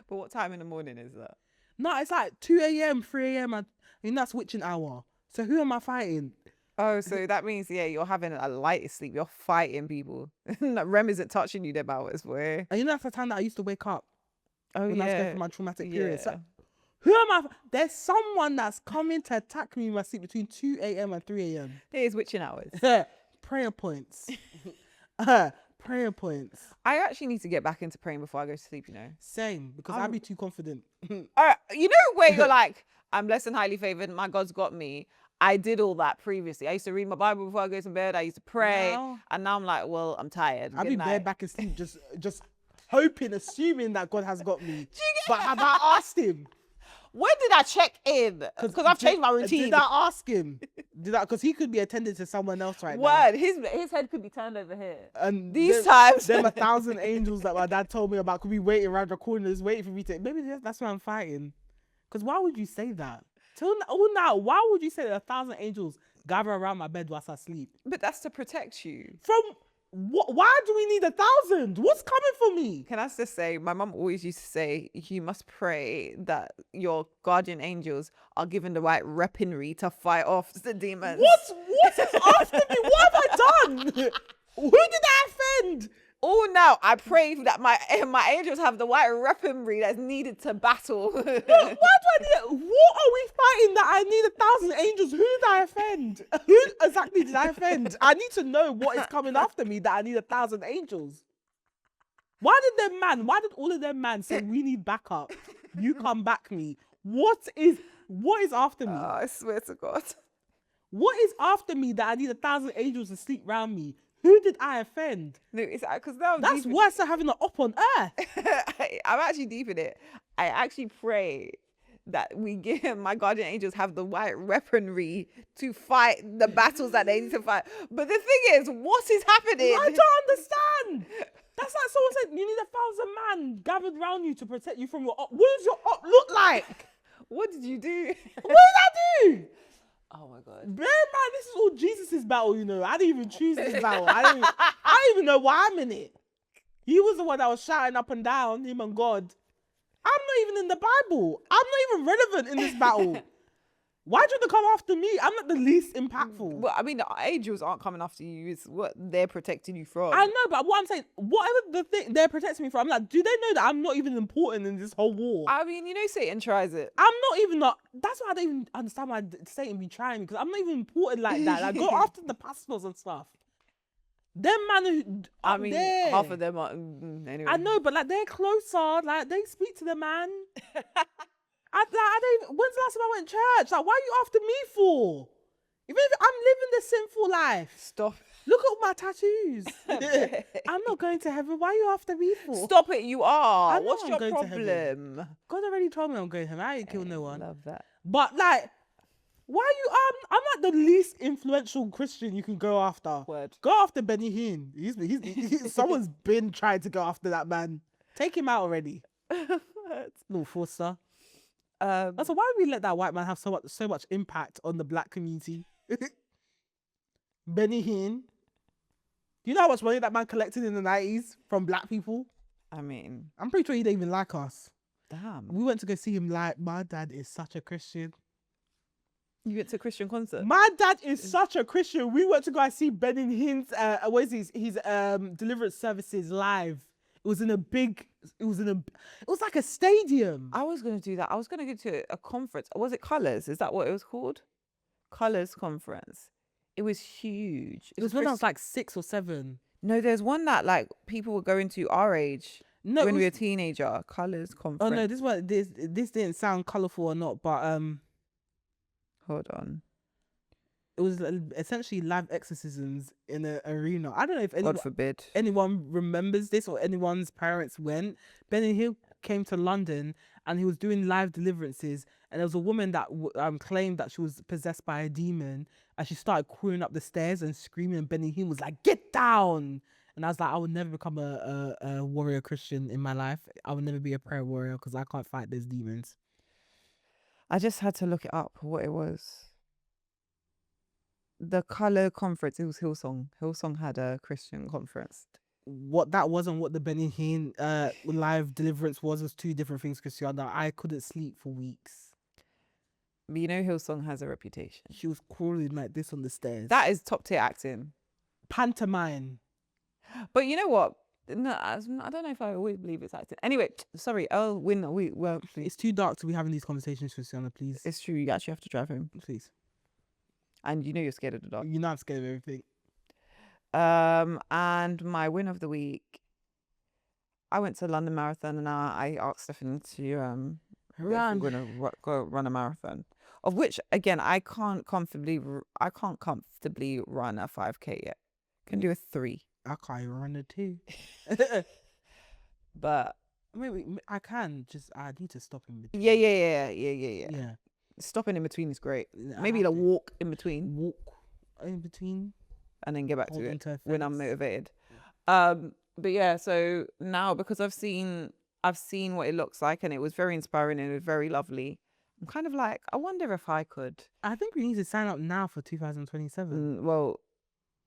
But what time in the morning is that? No, it's like 2 a.m., 3 a.m. I mean, that's witching hour. So who am I fighting? Oh, so that means, yeah, you're having a lighter sleep. You're fighting people. REM isn't touching you them hours, boy. And you know, that's the time that I used to wake up. Oh, when yeah. I was going through my traumatic period. Yeah. So, who am I? There's someone that's coming to attack me in my sleep between 2 a.m. and 3 a.m. It is witching hours. Prayer points. Prayer points. I actually need to get back into praying before I go to sleep, you know. Same, because I'd be too confident. You know where you're like, I'm blessed and highly favored, my God's got me. I did all that previously. I used to read my Bible before I go to bed. I used to pray. And now I'm like, well, I'm tired. I'd be bare back asleep, just hoping, assuming that God has got me. But have I asked him? When did I check in? Because I've changed my routine. Did I ask him? Because he could be attending to someone else right now. Word, his head could be turned over here. And these times, them 1,000 angels that my dad told me about could be waiting around the corners, waiting for me to. Maybe that's why I'm fighting. Because why would you say that? Till now, why would you say that 1,000 angels gather around my bed whilst I sleep. But that's to protect you. From what? Why do we need 1,000? What's coming for me? Can I just say, my mum always used to say, you must pray that your guardian angels are given the right weaponry to fight off the demons. What is after me? What have I done? Who did I offend? Oh, now I pray that my angels have the right weaponry that's needed to battle. Why do I need it? What are we fighting that I need 1,000 angels? Who did I offend? Who exactly did I offend? I need to know what is coming after me that I need 1,000 angels. Why did all of them man say we need backup? You come back me. What is after me? I swear to God. What is after me that I need 1,000 angels to sleep round me? Who did I offend? No, it's because now That's worse than having an op on earth. I'm actually deep in it. I actually pray that we give my guardian angels have the right weaponry to fight the battles that they need to fight. But the thing is, what is happening? I don't understand. That's like someone said, you need 1,000 man gathered around you to protect you from your op. What does your op look like? What did you do? What did I do? Oh my God. Bear in mind, this is all Jesus' battle, you know. I didn't even choose this battle. I don't even know why I'm in it. He was the one that was shouting up and down, him and God. I'm not even in the Bible. I'm not even relevant in this battle. Why do you come after me? I'm not the least impactful. Well, I mean, the angels aren't coming after you. It's what they're protecting you from. I know, but what I'm saying, whatever the thing they're protecting me from, I'm like, do they know that I'm not even important in this whole war? I mean, you know, Satan tries it. I'm not even that's why I don't even understand why Satan be trying me, because I'm not even important like that. Like, go after the pastors and stuff. Them man who, I mean, there, half of them are anyway. I know, but like they're closer. Like they speak to the man. I don't even, when's the last time I went to church? Like, why are you after me for? Even if I'm living the sinful life. Stop. Look at all my tattoos. I'm not going to heaven. Why are you after me for? Stop it, you are. I know What's I'm your going to heaven. problem? God already told me I'm going to heaven. I ain't killed no one. Love that. But like, why are you? I'm like the least influential Christian you can go after. Word. Go after Benny Hinn. He's someone's been trying to go after that man. Take him out already. Little Forster. So why would we let that white man have so much impact on the black community? Benny Hinn. Do you know how much money that man collected in the 90s from black people? I mean, I'm pretty sure he didn't even like us. damn. We went to go see him like, my dad is such a Christian. You went to a Christian concert? My dad is such a Christian. We went to go and see Benny Hinn's, his deliverance services live. It was like a stadium. I was going to do that. I was going to go to a conference. Was it Colours? Is that what it was called? Colours conference. It was huge. It was when I was like 6 or 7. No, there's one that like people were going to our age. No, when we were a teenager. Colours conference. Oh no, this didn't sound colourful or not, but hold on. It was essentially live exorcisms in an arena. I don't know if God forbid anyone remembers this or anyone's parents went. Benny Hill came to London and he was doing live deliverances, and there was a woman that claimed that she was possessed by a demon, and she started crawling up the stairs and screaming, and Benny Hill was like, "Get down!" And I was like, I would never become a warrior Christian in my life. I would never be a prayer warrior because I can't fight those demons. I just had to look it up what it was. The Colour conference, it was Hillsong. Hillsong had a Christian conference. What that wasn't what the Benny Hinn live deliverance was 2 different things, Christiana. I couldn't sleep for weeks. But you know Hillsong has a reputation. She was crawling like this on the stairs. That is top tier acting. Pantomime. But you know what? No, I don't know if I always believe it's acting. Anyway, sorry. It's too dark to be having these conversations, Christiana, please. It's true. You actually have to drive home. Please. And you know you're scared of the dark. You know I'm scared of everything. And my win of the week, I went to London Marathon and I asked Stephanie to Run. We're gonna go run a marathon, of which again I can't comfortably run a 5K yet. Can do a 3. I can't even run a 2. But maybe I can. Just I need to stop in between. Yeah. Stopping in between is great. Maybe a walk in between. Walk in between. And then get back to it when I'm motivated. Yeah. But yeah, so now because I've seen what it looks like, and it was very inspiring and it was very lovely. I'm kind of like, I wonder if I could. I think we need to sign up now for 2027. Well,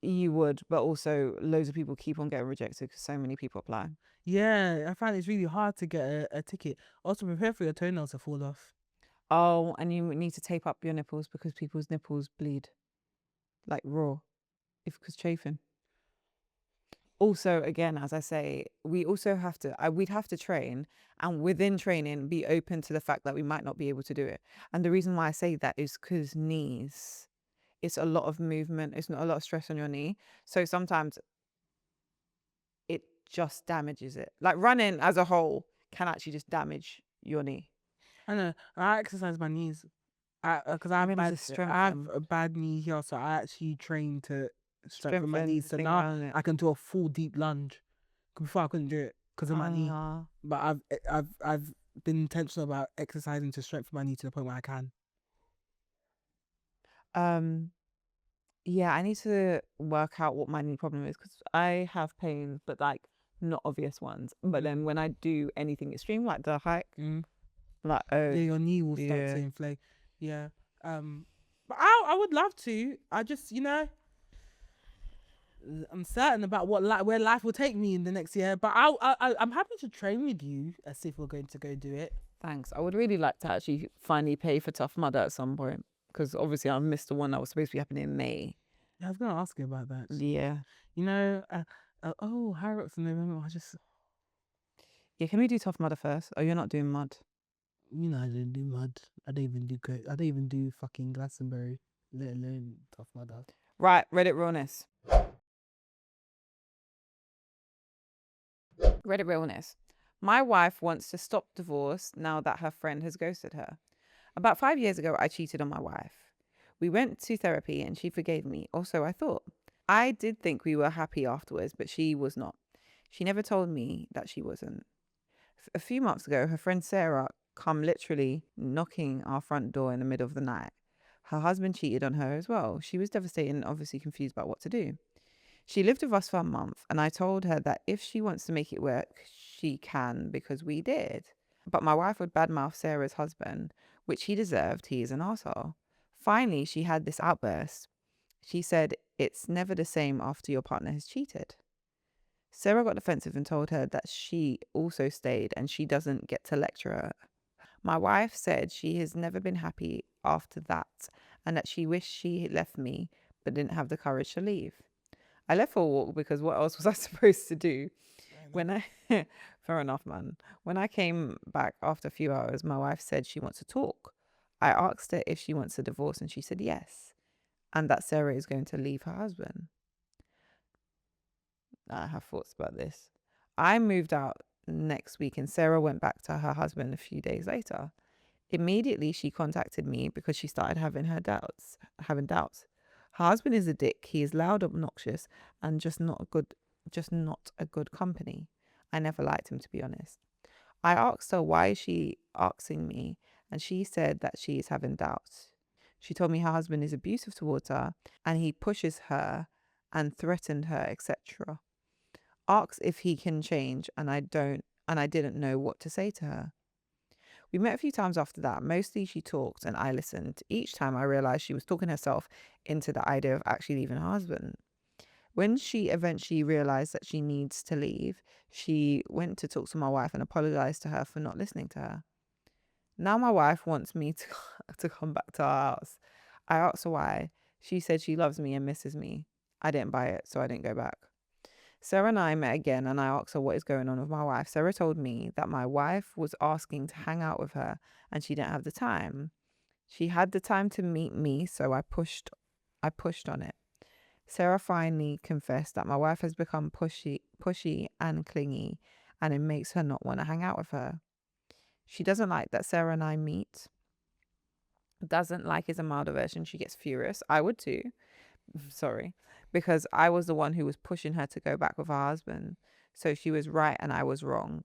you would, but also loads of people keep on getting rejected because so many people apply. Yeah, I find it's really hard to get a ticket. Also, prepare for your toenails to fall off. Oh, and you need to tape up your nipples because people's nipples bleed, like raw, because chafing. Also, again, as I say, we also have to, we'd have to train, and within training, be open to the fact that we might not be able to do it. And the reason why I say that is because knees, it's a lot of movement, it's not a lot of stress on your knee. So sometimes it just damages it. Like running as a whole can actually just damage your knee. I know. I exercise my knees. Because I Maybe to have strengthen. a bad knee here, so I actually train to strengthen my Strengthen knees. the So thing now around it. I can do a full deep lunge. Before I couldn't do it because of my knee. But I've been intentional about exercising to strengthen my knee to the point where I can. Yeah, I need to work out what my knee problem is because I have pains, but like not obvious ones. But then when I do anything extreme, like the hike, like Yeah, your knee will start to inflate. Yeah. But I would love to. I just, I'm certain about where life will take me in the next year. But I'm happy to train with you as if we're going to go do it. Thanks. I would really like to actually finally pay for Tough Mudder at some point because obviously I missed the one that was supposed to be happening in May. Yeah, I was going to ask you about that. Yeah. High Rocks in November. Yeah, can we do Tough Mudder first? Oh, you're not doing mud. I don't do mud. I don't even do fucking Glastonbury, let alone Tough Mudder. Right, Reddit Realness. Reddit Realness. My wife wants to stop divorce now that her friend has ghosted her. About 5 years ago, I cheated on my wife. We went to therapy and she forgave me, or so I thought. I did think we were happy afterwards, but she was not. She never told me that she wasn't. A few months ago, her friend Sarah come literally knocking our front door in the middle of the night. Her husband cheated on her as well. She was devastated and obviously confused about what to do. She lived with us for a month, and I told her that if she wants to make it work, she can because we did. But my wife would badmouth Sarah's husband, which he deserved. He is an asshole. Finally, she had this outburst. She said, "It's never the same after your partner has cheated." Sarah got defensive and told her that she also stayed and she doesn't get to lecture her. My wife said she has never been happy after that and that she wished she had left me but didn't have the courage to leave. I left for a walk because what else was I supposed to do? Fair enough, man. When I came back after a few hours, my wife said she wants to talk. I asked her if she wants a divorce and she said yes, and that Sarah is going to leave her husband. I have thoughts about this. I moved out next week and Sarah went back to her husband a few days later. Immediately she contacted me because she started having doubts. Her husband is a dick. He is loud, obnoxious, and just not a good company. I never liked him, to be honest. I asked her why is she asking me, and she said that she is having doubts. She told me her husband is abusive towards her and he pushes her and threatened her, etc. Asked if he can change, and I didn't know what to say to her. We met a few times after that. Mostly she talked and I listened. Each time I realized she was talking herself into the idea of actually leaving her husband. When she eventually realized that she needs to leave, she went to talk to my wife and apologized to her for not listening to her. Now my wife wants me to come back to our house. I asked her why. She said she loves me and misses me. I didn't buy it, so I didn't go back. Sarah and I met again and I asked her what is going on with my wife. Sarah told me that my wife was asking to hang out with her and she didn't have the time. She had the time to meet me, so I pushed on it. Sarah finally confessed that my wife has become pushy and clingy and it makes her not want to hang out with her. She doesn't like that Sarah and I meet. Doesn't like is a milder version. She gets furious. I would too. Sorry. Because I was the one who was pushing her to go back with her husband. So she was right and I was wrong.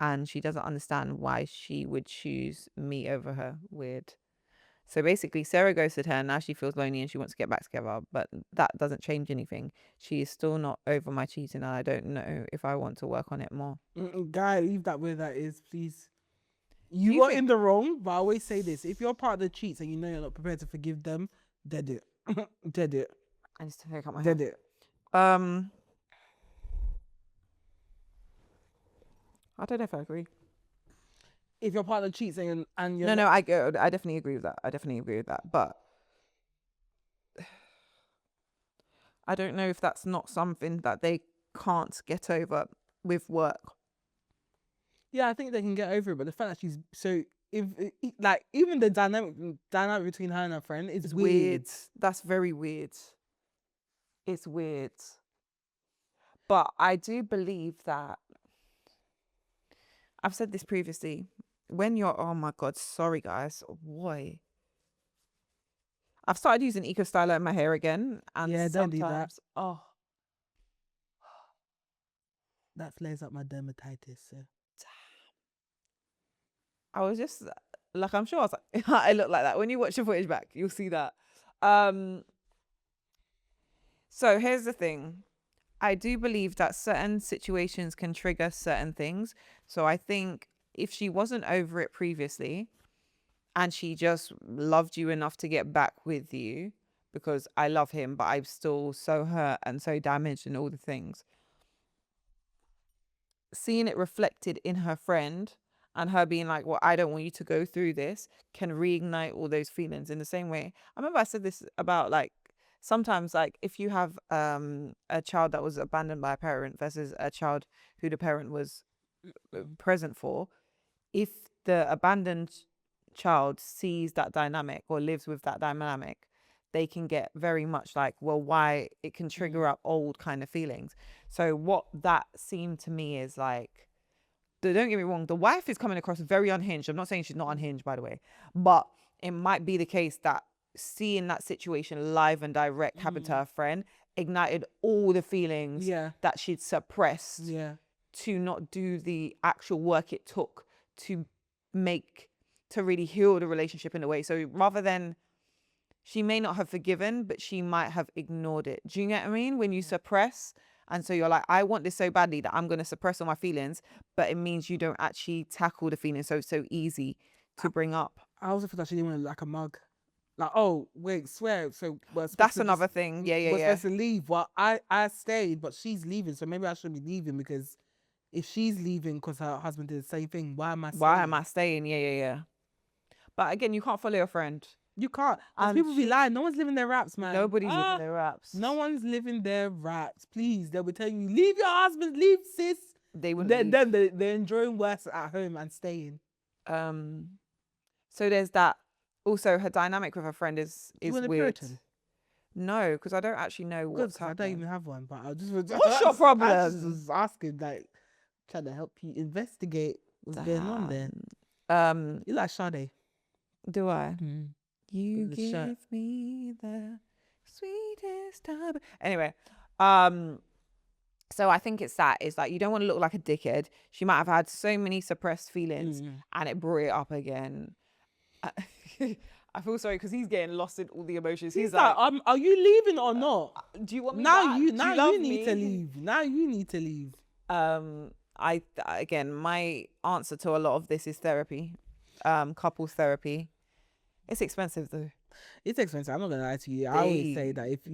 And she doesn't understand why she would choose me over her. Weird. So basically, Sarah ghosted her and now she feels lonely and she wants to get back together. But that doesn't change anything. She is still not over my cheating and I don't know if I want to work on it more. Guy, leave that where that is, please. You are in the wrong, but I always say this: if your partner cheats and you know you're not prepared to forgive them, dead it, dead it, I need to pick up my dead it. I don't know if I agree. If your partner cheats and you're No, I definitely agree with that. But I don't know if that's not something that they can't get over with work. Yeah, I think they can get over it, but the fact that she's so like even the dynamic between her and her friend is weird. That's very weird. It's weird. But I do believe that I've said this previously. When you're, oh my God, sorry guys, boy. I've started using Eco Styler in my hair again, and Yeah, don't do that. Oh, that flares up my dermatitis. So. I was just like, I'm sure I was like, I look like that. When you watch the footage back, you'll see that. So here's the thing. I do believe that certain situations can trigger certain things. So I think if she wasn't over it previously and she just loved you enough to get back with you, because I love him, but I'm still so hurt and so damaged and all the things, seeing it reflected in her friend and her being like, well, I don't want you to go through this, can reignite all those feelings in the same way. I remember I said this about like, sometimes like if you have a child that was abandoned by a parent versus a child who the parent was present for, if the abandoned child sees that dynamic or lives with that dynamic, they can get very much like, well, why? It can trigger up old kind of feelings. So what that seemed to me is like, don't get me wrong, the wife is coming across very unhinged. I'm not saying she's not unhinged, by the way, but it might be the case that seeing that situation live and direct happen to her friend ignited all the feelings that she'd suppressed to not do the actual work it took to really heal the relationship in a way. So rather than, she may not have forgiven, but she might have ignored it. Do you get what I mean? When you suppress, and so you're like, I want this so badly that I'm going to suppress all my feelings, but it means you don't actually tackle the feelings. So it's so easy to bring up. I also thought she didn't want to like a mug. Like, oh, wait, swear. So that's another thing. We're supposed to leave. Well, I stayed, but she's leaving. So maybe I shouldn't be leaving, because if she's leaving because her husband did the same thing, why am I staying? Yeah. But again, you can't follow your friend. You can't. And people be lying. No one's living their raps, man. Nobody's living their raps. No one's living their raps. Please, they'll be telling you, leave your husband, leave sis. They wouldn't. Then they're enjoying worse at home and staying. So there's that. Also, her dynamic with her friend is weird. Puritan? No, because I don't actually know what's happening. I don't even have one, but I just what's your problem? I just was asking, like, trying to help you investigate what's going on there. You like Sade? Do I? You give me the sweetest time. Anyway, so I think it's that. It's like, you don't want to look like a dickhead. She might have had so many suppressed feelings and it brought it up again. I feel sorry because he's getting lost in all the emotions. He's like, are you leaving or not? Do you want me now? back? You need to leave. Now you need to leave. Again, my answer to a lot of this is therapy, couples therapy. It's expensive though. It's expensive. I'm not gonna lie to you. I always say that if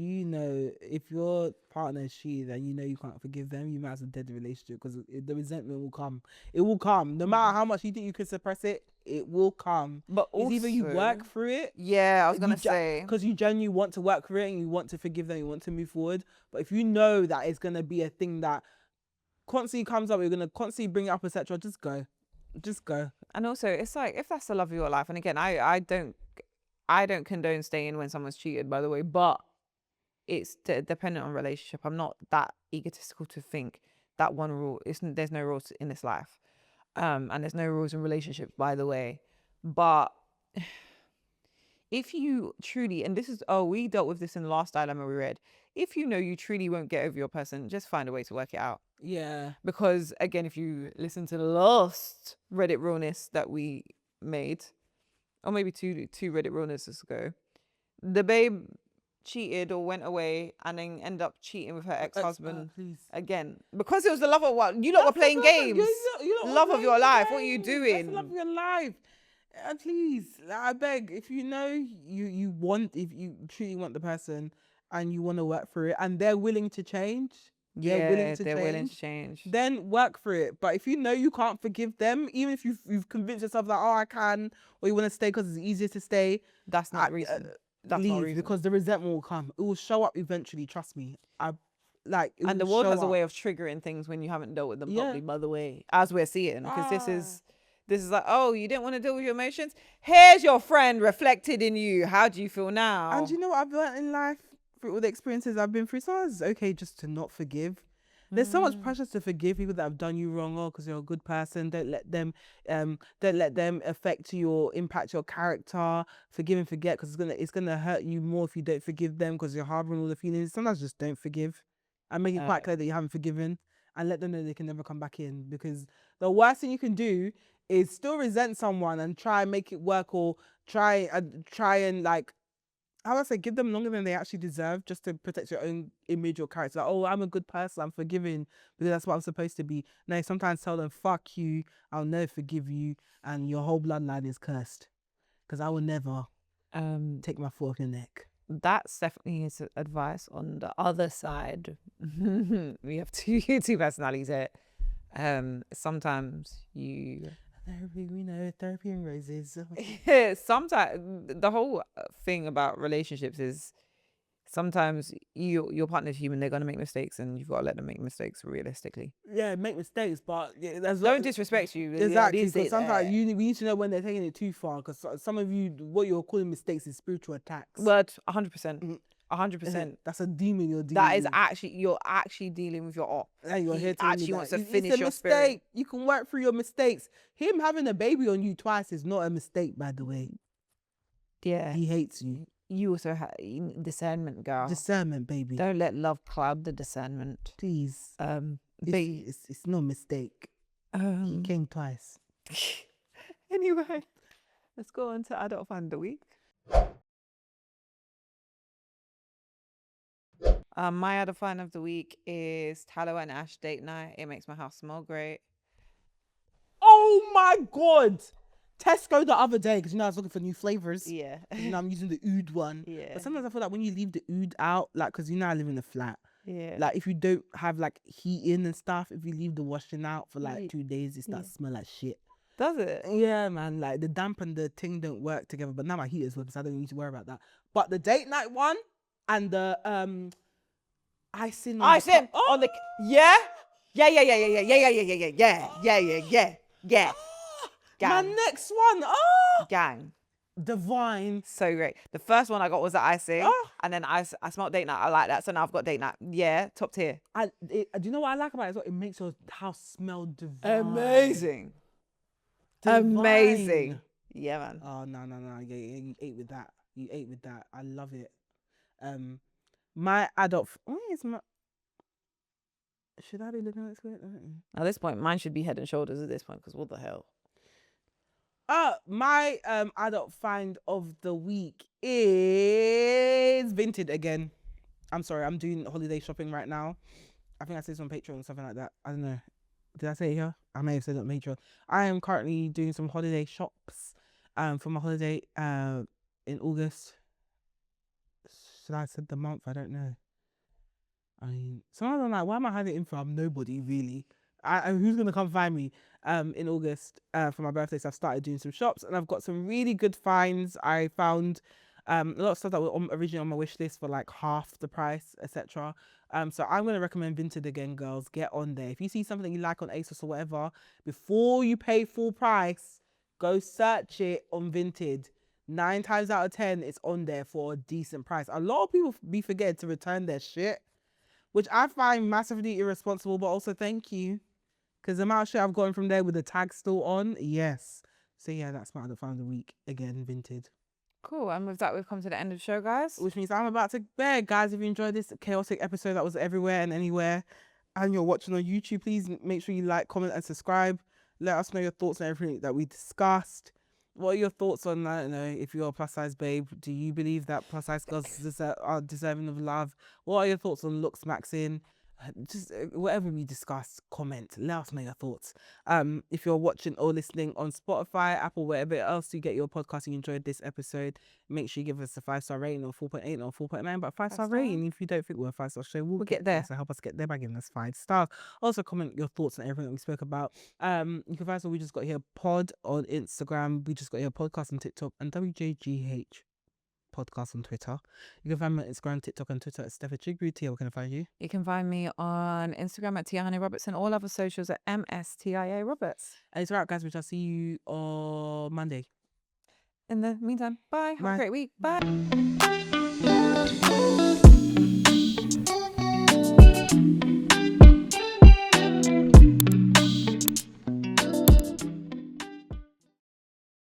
your partner is cheated and you know you can't forgive them, you might as well dead the relationship, because the resentment will come. It will come. No matter how much you think you can suppress it, it will come. But it's either you work through it. Yeah, I was gonna say, because you genuinely want to work through it and you want to forgive them, you want to move forward. But if you know that it's gonna be a thing that constantly comes up, you're gonna constantly bring it up, etc., just go. And also, it's like, if that's the love of your life, and again, I don't condone staying when someone's cheated, by the way, but it's dependent on relationship. I'm not that egotistical to think that one rule. There's no rules in this life, and there's no rules in relationships, by the way. But if you truly, and this is, we dealt with this in the last dilemma we read. If you know you truly won't get over your person, just find a way to work it out. Yeah. Because again, if you listen to the last Reddit Realness that we made, or maybe two Reddit Realnesses ago, the babe cheated or went away and then end up cheating with her ex-husband please. again because it was the love of what you lot were playing games. You lot were love of your playing life. What are you games. doing? That's the love of your life. Please, I beg, if you know if you truly want the person and you want to work through it and they're willing to change, they're willing to change, then work for it. But if you know you can't forgive them, even if you've convinced yourself that, oh, I can, or you want to stay because it's easier to stay, that's not the reason. That's leave, not reason. because the resentment will come. It will show up eventually. Trust me. And the world has a way of triggering things when you haven't dealt with them properly. By the way, as we're seeing, because this is like, oh, you didn't want to deal with your emotions. Here's your friend reflected in you. How do you feel now? And you know what I've learned in life through all the experiences I've been through? Sometimes it's okay just to not forgive. There's so much pressure to forgive people that have done you wrong, or because you're a good person. Don't let them affect your impact your character. Forgive and forget, because it's gonna hurt you more if you don't forgive them, because you're harboring all the feelings. Sometimes just don't forgive, and make it quite clear that you haven't forgiven, and let them know they can never come back in. Because the worst thing you can do is still resent someone and try and make it work, or try and like, how do I say, give them longer than they actually deserve, just to protect your own image or character. Like, oh, I'm a good person, I'm forgiving because that's what I'm supposed to be. No, sometimes tell them, fuck you, I'll never forgive you, and your whole bloodline is cursed, because I will never take my foot off your neck. That's definitely his advice. On the other side, we have two personalities here. Sometimes you... Therapy, we know, therapy and roses. Sometimes the whole thing about relationships is sometimes your partner's human. They're gonna make mistakes, and you've got to let them make mistakes realistically. Yeah, make mistakes, but don't disrespect you. Exactly, because sometimes we need to know when they're taking it too far. Because some of you, what you're calling mistakes is spiritual attacks. Word, 100%. 100%. That's a demon you're dealing that is with. you're actually dealing with your op. And you're here to actually wants to finish it's a your mistake. spirit. You can work through your mistakes. Him having a baby on you twice is not a mistake, by the way. Yeah, he hates you. You also have discernment, girl. Discernment, baby. Don't let love cloud the discernment, please. It's no mistake. He came twice. Anyway, let's go on to Adult Fan of the Week. My other fan of the week is Tallow and Ash date night. It makes my house smell great. Oh my God. Tesco the other day, because you know I was looking for new flavors. Yeah. You know I'm using the oud one. Yeah. But sometimes I feel like when you leave the oud out, like, because you know I live in a flat. Yeah. Like if you don't have like heating and stuff, if you leave the washing out for like 2 days, it starts to smell like shit. Does it? Yeah, man. Like the damp and the thing don't work together. But now my heater's working, so I don't need to worry about that. But the date night one and the icing on the yeah. My next one. Gang. Divine. So great. The first one I got was the icing, and then I smelled date night. I like that, so now I've got date night. Yeah, top tier. Do you know what I like about it as well? It makes your house smell divine. Amazing. Yeah, man. Oh no. Yeah, you ate with that. I love it. My adult. Should I be looking at this? At this point, mine should be Head and Shoulders at this point, because what the hell? My adult find of the week is Vinted again. I'm sorry, I'm doing holiday shopping right now. I think I said this on Patreon or something like that. I don't know. Did I say it here? I may have said it on Patreon. I am currently doing some holiday shops for my holiday in August. Should I said the month? I don't know. I mean, sometimes I'm like, why am I hiding info? I'm nobody really. Who's gonna come find me in August for my birthday? So I've started doing some shops, and I've got some really good finds. I found a lot of stuff that were originally on my wish list for like half the price, etc. So I'm gonna recommend Vinted again, girls. Get on there. If you see something you like on ASOS or whatever, before you pay full price, go search it on Vinted. 9 times out of 10, it's on there for a decent price. A lot of people be forgetting to return their shit, which I find massively irresponsible, but also thank you. Because the amount of shit I've gotten from there with the tag still on, yes. So yeah, that's my other fan of the week. Again, Vinted. Cool. And with that, we've come to the end of the show, guys. Which means I'm about to bed. Guys, if you enjoyed this chaotic episode that was everywhere and anywhere, and you're watching on YouTube, please make sure you like, comment, and subscribe. Let us know your thoughts on everything that we discussed. What are your thoughts on that? You know, if you're a plus size babe, do you believe that plus size girls are deserving of love? What are your thoughts on Looksmaxxing? Just whatever we discuss, comment, let us know your thoughts. If you're watching or listening on Spotify, Apple, wherever else you get your podcast and you enjoyed this episode, make sure you give us a 5-star rating, or 4.8 or 4.9, but 5-star rating. If you don't think we're a 5-star show, we'll get there. So help us get there by giving us 5 stars. Also comment your thoughts on everything that we spoke about. You can find us on We Just Got Here Pod on Instagram, We Just Got Here Podcast on TikTok, and WJGH Podcast on Twitter. You can find me on Instagram, TikTok, and Twitter at Steph Tia. Where can I find you? You can find me on Instagram at Tia Honey Robertson. All other socials at MSTIA Roberts. And it's right, guys. We shall see you on Monday. In the meantime, bye. Have a great week. Bye.